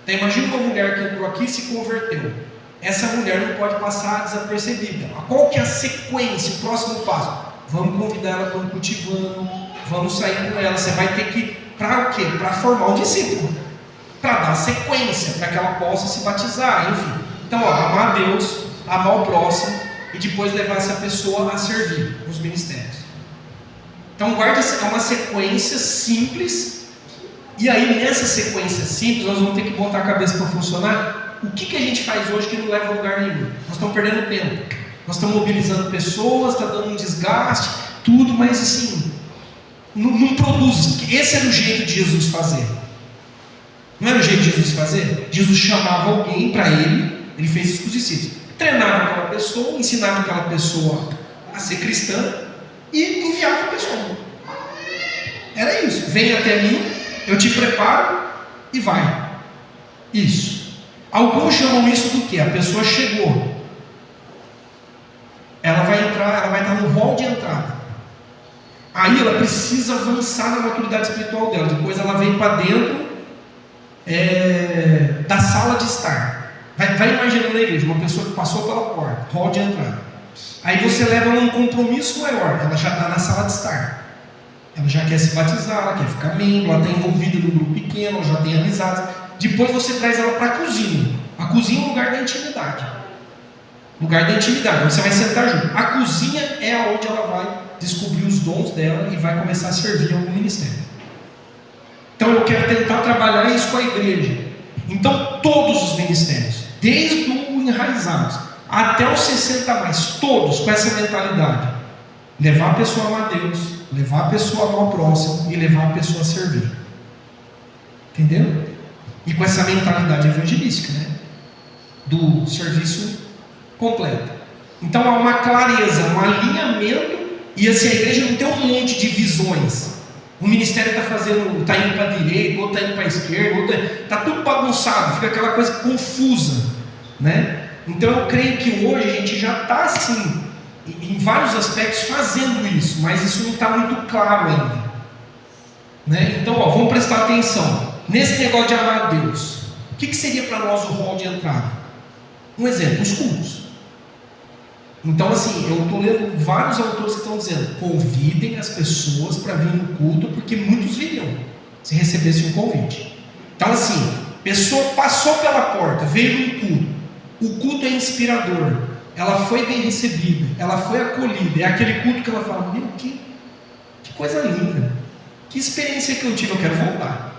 Então imagina uma mulher que entrou aqui e se converteu. Essa mulher não pode passar desapercebida. Qual que é a sequência, o próximo passo? Vamos convidar ela para um cultivando, vamos sair com ela. Você vai ter que, para o quê? Para formar um discípulo, para dar sequência, para que ela possa se batizar, enfim. Então, amar a Deus, amar o próximo e depois levar essa pessoa a servir nos ministérios. Então, guarde, é uma sequência simples. E aí, nessa sequência simples, nós vamos ter que botar a cabeça para funcionar. O que a gente faz hoje que não leva a lugar nenhum? Nós estamos perdendo tempo. Nós estamos mobilizando pessoas, está dando um desgaste, tudo, mas assim, não produz. Esse era o jeito de Jesus fazer. Não era o jeito de Jesus fazer? Jesus chamava alguém para ele fez isso com os discípulos. Treinava aquela pessoa, ensinava aquela pessoa a ser cristã e enviava a pessoa. Era isso. Vem até mim, eu te preparo e vai. Isso. Alguns chamam isso do quê? A pessoa chegou. Ela vai entrar, ela vai estar no hall de entrada. Aí ela precisa avançar na maturidade espiritual dela. Depois ela vem para dentro da sala de estar. Vai imaginando a igreja, uma pessoa que passou pela porta, hall de entrada. Aí você leva ela num compromisso maior. Ela já está na sala de estar. Ela já quer se batizar, ela quer ficar membro, ela está envolvida num grupo pequeno, ela já tem amizades. Depois você traz ela para a cozinha. A cozinha é um lugar da intimidade. Lugar da intimidade, onde você vai sentar junto. A cozinha é onde ela vai descobrir os dons dela e vai começar a servir em algum ministério. Então eu quero tentar trabalhar isso com a igreja. Então todos os ministérios, desde o enraizados até os 60 mais, todos com essa mentalidade. Levar a pessoa a amar a Deus, levar a pessoa a amar o próximo e levar a pessoa a servir. Entendeu? E com essa mentalidade evangelística, né? Do serviço completo. Então há uma clareza, um alinhamento, e assim a igreja não tem um monte de visões. O ministério está indo para a direita, outro está indo para a esquerda, está tudo bagunçado, fica aquela coisa confusa, né? Então eu creio que hoje a gente já está assim, em vários aspectos fazendo isso, mas isso não está muito claro ainda, né? Então vamos prestar atenção nesse negócio de amar a Deus. O que seria para nós o hall de entrada? Um exemplo, os cultos. Então assim, eu estou lendo vários autores que estão dizendo: convidem as pessoas para vir no culto, porque muitos viriam se recebessem um convite. Então assim, pessoa passou pela porta, veio no culto, o culto é inspirador, ela foi bem recebida, ela foi acolhida, é aquele culto que ela fala: meu, que coisa linda, que experiência que eu tive, eu quero voltar.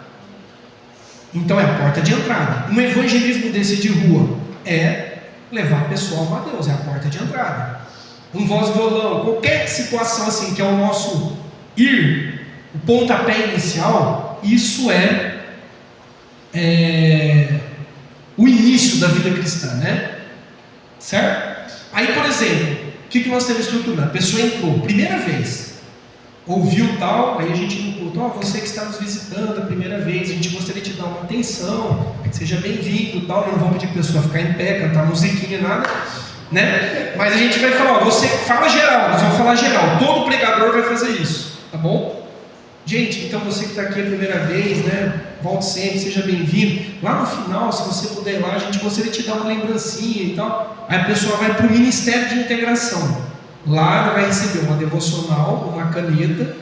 Então é a porta de entrada. Um evangelismo desse de rua é levar a pessoa ao amar a Deus, é a porta de entrada. Um voz e violão, qualquer situação assim que é o nosso ir, o pontapé inicial, isso é o início da vida cristã, né? Certo? Aí, por exemplo, o que nós temos estruturado? A pessoa entrou, primeira vez, ouviu tal, aí a gente no culto, você que está nos visitando a primeira vez, a gente gostaria de te dar uma atenção, seja bem-vindo, tal, não vamos pedir para a pessoa ficar em pé, cantar musiquinha, nada, né? Mas a gente vai falar, você fala geral, nós vamos falar geral, todo pregador vai fazer isso, tá bom? Gente, então você que está aqui a primeira vez, né? Volte sempre, seja bem-vindo. Lá no final, se você puder ir lá, a gente gostaria de te dar uma lembrancinha e tal. Aí a pessoa vai para o Ministério de Integração. Lá ela vai receber uma devocional, uma caneta,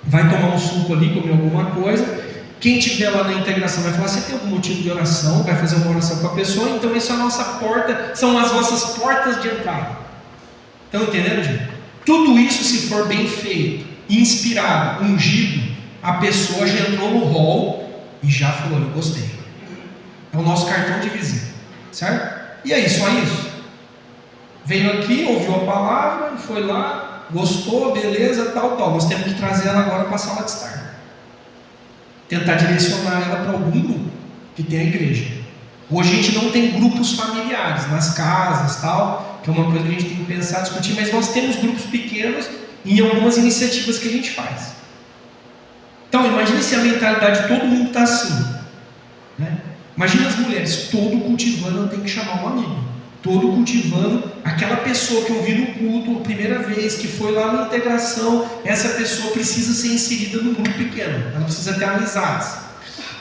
vai tomar um suco ali, comer alguma coisa. Quem estiver lá na integração vai falar, você tem algum motivo de oração? Vai fazer uma oração com a pessoa. Então isso é a nossa porta, são as nossas portas de entrada. Estão entendendo, gente? Tudo isso, se for bem feito, inspirado, ungido, a pessoa já entrou no hall e já falou, eu gostei. É o nosso cartão de visita, certo? E aí, só isso. Veio aqui, ouviu a palavra, foi lá, gostou, beleza, tal. Nós temos que trazer ela agora para a sala de estar. Tentar direcionar ela para algum grupo que tem a igreja. Hoje a gente não tem grupos familiares nas casas, tal, que é uma coisa que a gente tem que pensar, discutir, mas nós temos grupos pequenos em algumas iniciativas que a gente faz. Então, imagine se a mentalidade de todo mundo está assim, né? Imagina as mulheres, todo cultivando tem que chamar um amigo, todo cultivando aquela pessoa que eu vi no culto a primeira vez, que foi lá na integração, essa pessoa precisa ser inserida num grupo pequeno, ela precisa ter amizades.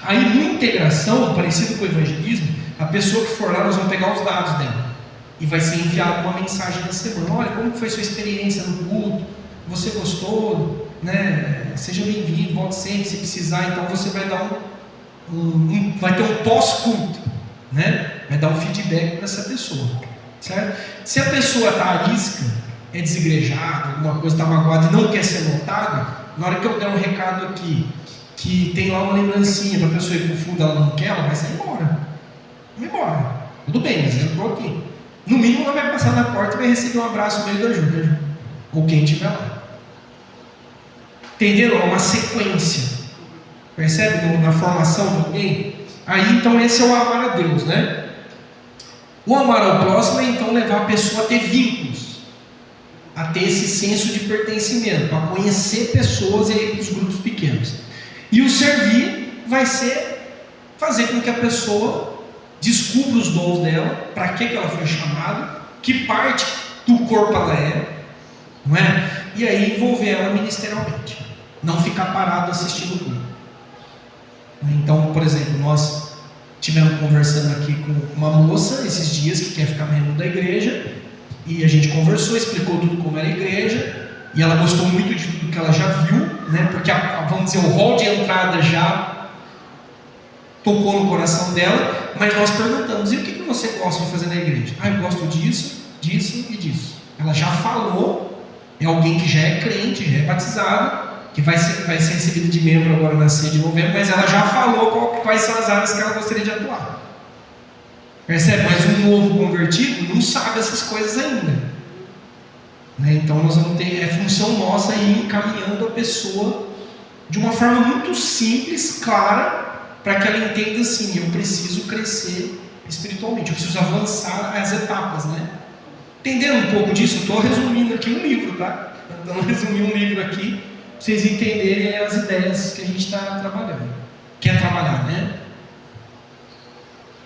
Aí, na integração, parecido com o evangelismo, a pessoa que for lá, nós vamos pegar os dados dela e vai ser enviada uma mensagem na semana. Olha, como foi sua experiência no culto? Você gostou? Né? Seja bem-vindo, volte sempre se precisar. Então você vai dar vai ter um pós-culto, né? Vai dar um feedback para essa pessoa, certo? Se a pessoa está arisca, é desigrejada, alguma coisa está magoada e não quer ser notada, na hora que eu der um recado aqui, que tem lá uma lembrancinha para a pessoa ir para o fundo, ela não quer, ela vai sair embora. Vai embora. Tudo bem, mas entrou aqui. No mínimo ela vai passar na porta e vai receber um abraço no meio da ajuda, ou quem estiver lá. Entenderam? É uma sequência. Percebe? Na formação de alguém. Aí então esse é o amar a Deus, né? O amar ao próximo é então levar a pessoa a ter vínculos, a ter esse senso de pertencimento, a conhecer pessoas e ir para os grupos pequenos. E o servir vai ser fazer com que a pessoa descubra os dons dela, para que ela foi chamada, que parte do corpo ela é, não é? E aí envolver ela ministerialmente, não ficar parado assistindo o culto. Então, por exemplo, nós tivemos conversando aqui com uma moça esses dias que quer ficar membro da igreja, e a gente conversou, explicou tudo como era a igreja, e ela gostou muito de tudo que ela já viu, né? Porque vamos dizer, o hall de entrada já tocou no coração dela, mas nós perguntamos, e o que você gosta de fazer na igreja? Eu gosto disso, disso e disso. Ela já falou, é alguém que já é crente, já é batizado, que vai ser recebido de membro agora na ceia de novembro, mas ela já falou quais são as áreas que ela gostaria de atuar. Percebe? Mas um novo convertido não sabe essas coisas ainda, né? Então nós vamos ter, é função nossa ir encaminhando a pessoa de uma forma muito simples, clara, para que ela entenda assim, eu preciso crescer espiritualmente, eu preciso avançar as etapas, né? Entendendo um pouco disso, eu estou resumindo aqui um livro, tá? Tentando resumir um livro aqui, para vocês entenderem as ideias que a gente está trabalhando, quer trabalhar, né?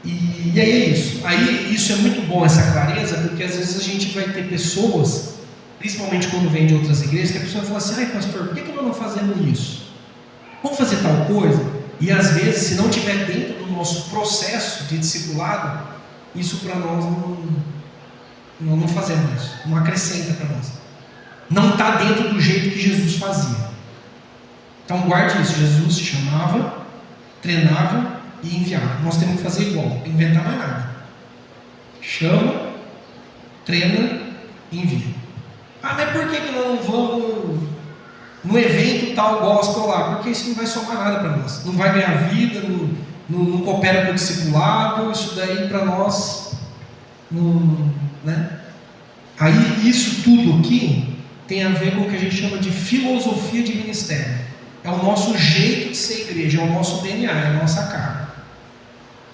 E aí é isso. Aí isso é muito bom, essa clareza, porque às vezes a gente vai ter pessoas, principalmente quando vem de outras igrejas, que a pessoa fala assim, pastor, por que nós não fazemos isso? Vamos fazer tal coisa? E às vezes, se não estiver dentro do nosso processo de discipulado, isso para nós não fazemos isso, não acrescenta para nós. Não está dentro do jeito que Jesus fazia. Então guarde isso, Jesus chamava, treinava e enviava. Nós temos que fazer igual, não inventar mais nada. Chama, treina e envia. Mas por que nós não vamos no evento tal gospel lá? Porque isso não vai somar nada para nós. Não vai ganhar vida, não coopera com o discipulado, isso daí para nós, não, né? Aí isso tudo aqui tem a ver com o que a gente chama de filosofia de ministério. É o nosso jeito de ser igreja, é o nosso DNA, é a nossa cara.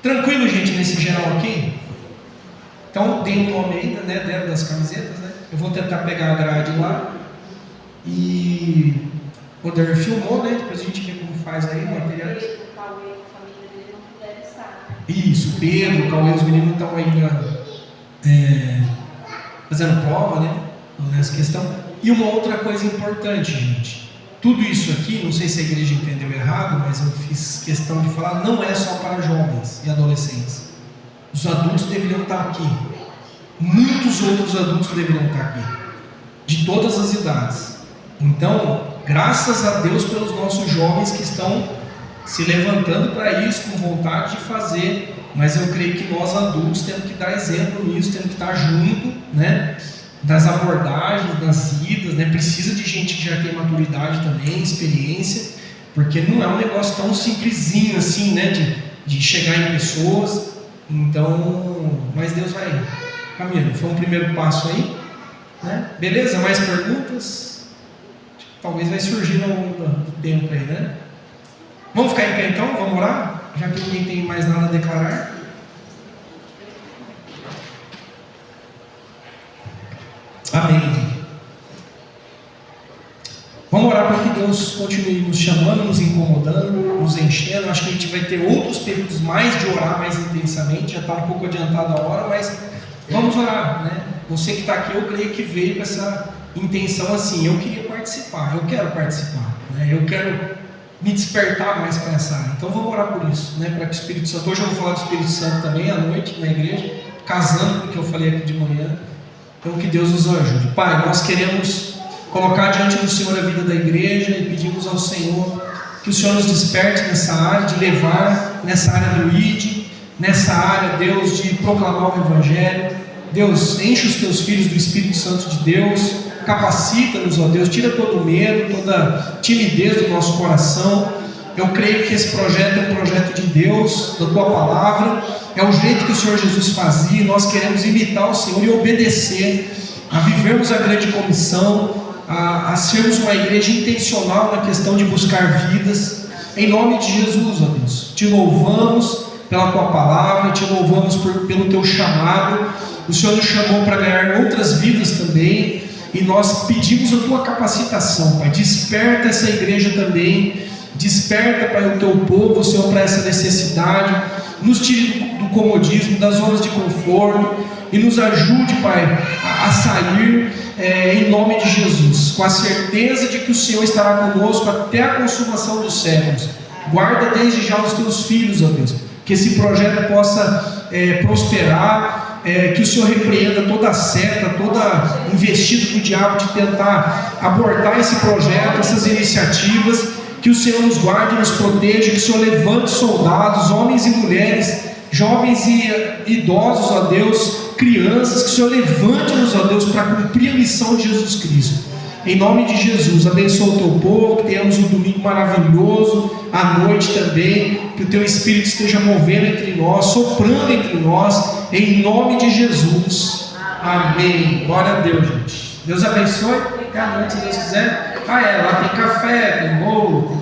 Tranquilo, gente, nesse geral aqui? Então tem um nome aí, né, dentro das camisetas, né? Eu vou tentar pegar a grade lá. E o Der filmou, né? Depois a gente vê como faz aí o material. O Cauê e a família dele não puderam estar. Isso, Pedro, o Cauê, os meninos estão ainda fazendo prova, né? Nessa questão. E uma outra coisa importante, gente. Tudo isso aqui, não sei se a igreja entendeu errado, mas eu fiz questão de falar, não é só para jovens e adolescentes. Os adultos deveriam estar aqui. Muitos outros adultos deveriam estar aqui. De todas as idades. Então, graças a Deus pelos nossos jovens que estão se levantando para isso, com vontade de fazer. Mas eu creio que nós adultos temos que dar exemplo nisso, temos que estar junto, né? Das abordagens, das idas, né? Precisa de gente que já tem maturidade também, experiência, porque não é um negócio tão simplesinho assim, né? De chegar em pessoas. Então, mas Deus vai caminhando. Foi um primeiro passo aí, né? Beleza? Mais perguntas? Talvez vai surgir ao longo do tempo aí, né? Vamos ficar em pé então? Vamos orar? Já que ninguém tem mais nada a declarar. Amém. Vamos orar para que Deus continue nos chamando, nos incomodando, nos enchendo. Acho que a gente vai ter outros períodos mais de orar mais intensamente. Já está um pouco adiantada a hora, mas vamos orar, né? Você que está aqui, eu creio que veio com essa intenção assim: eu queria participar, eu quero participar, né? Eu quero me despertar mais para essa área. Então vamos orar por isso, né? Para que o Espírito Santo, hoje eu vou falar do Espírito Santo também à noite na igreja, casando com o que eu falei aqui de manhã. Então que Deus nos ajude. Pai, nós queremos colocar diante do Senhor a vida da igreja e pedimos ao Senhor que o Senhor nos desperte nessa área de levar, nessa área do ID, nessa área, Deus, de proclamar o Evangelho. Deus, enche os teus filhos do Espírito Santo de Deus, capacita-nos, ó Deus, tira todo o medo, toda timidez do nosso coração. Eu creio que esse projeto é um projeto de Deus, da Tua Palavra, é o jeito que o Senhor Jesus fazia, e nós queremos imitar o Senhor e obedecer, a vivermos a grande comissão, a sermos uma igreja intencional na questão de buscar vidas, em nome de Jesus, ó Deus. Te louvamos pela Tua Palavra, te louvamos pelo Teu chamado. O Senhor nos chamou para ganhar outras vidas também, e nós pedimos a Tua capacitação, Pai. Desperta essa igreja também, desperta, Pai, o Teu povo, Senhor, para essa necessidade. Nos tire do comodismo, das zonas de conforto, e nos ajude, Pai, a sair em nome de Jesus, com a certeza de que o Senhor estará conosco até a consumação dos séculos. Guarda desde já os Teus filhos, ó Deus, que esse projeto possa prosperar, que o Senhor repreenda toda a seta, toda investida do diabo de tentar abortar esse projeto, essas iniciativas. Que o Senhor nos guarde e nos proteja, que o Senhor levante soldados, homens e mulheres, jovens e idosos, ó Deus, crianças, que o Senhor levante-nos, ó Deus, para cumprir a missão de Jesus Cristo. Em nome de Jesus, abençoa o Teu povo, que tenhamos um domingo maravilhoso, à noite também, que o Teu Espírito esteja movendo entre nós, soprando entre nós, em nome de Jesus. Amém. Glória a Deus, gente. Deus abençoe. Até a noite, se Deus quiser. Lá tem café, tem bolo.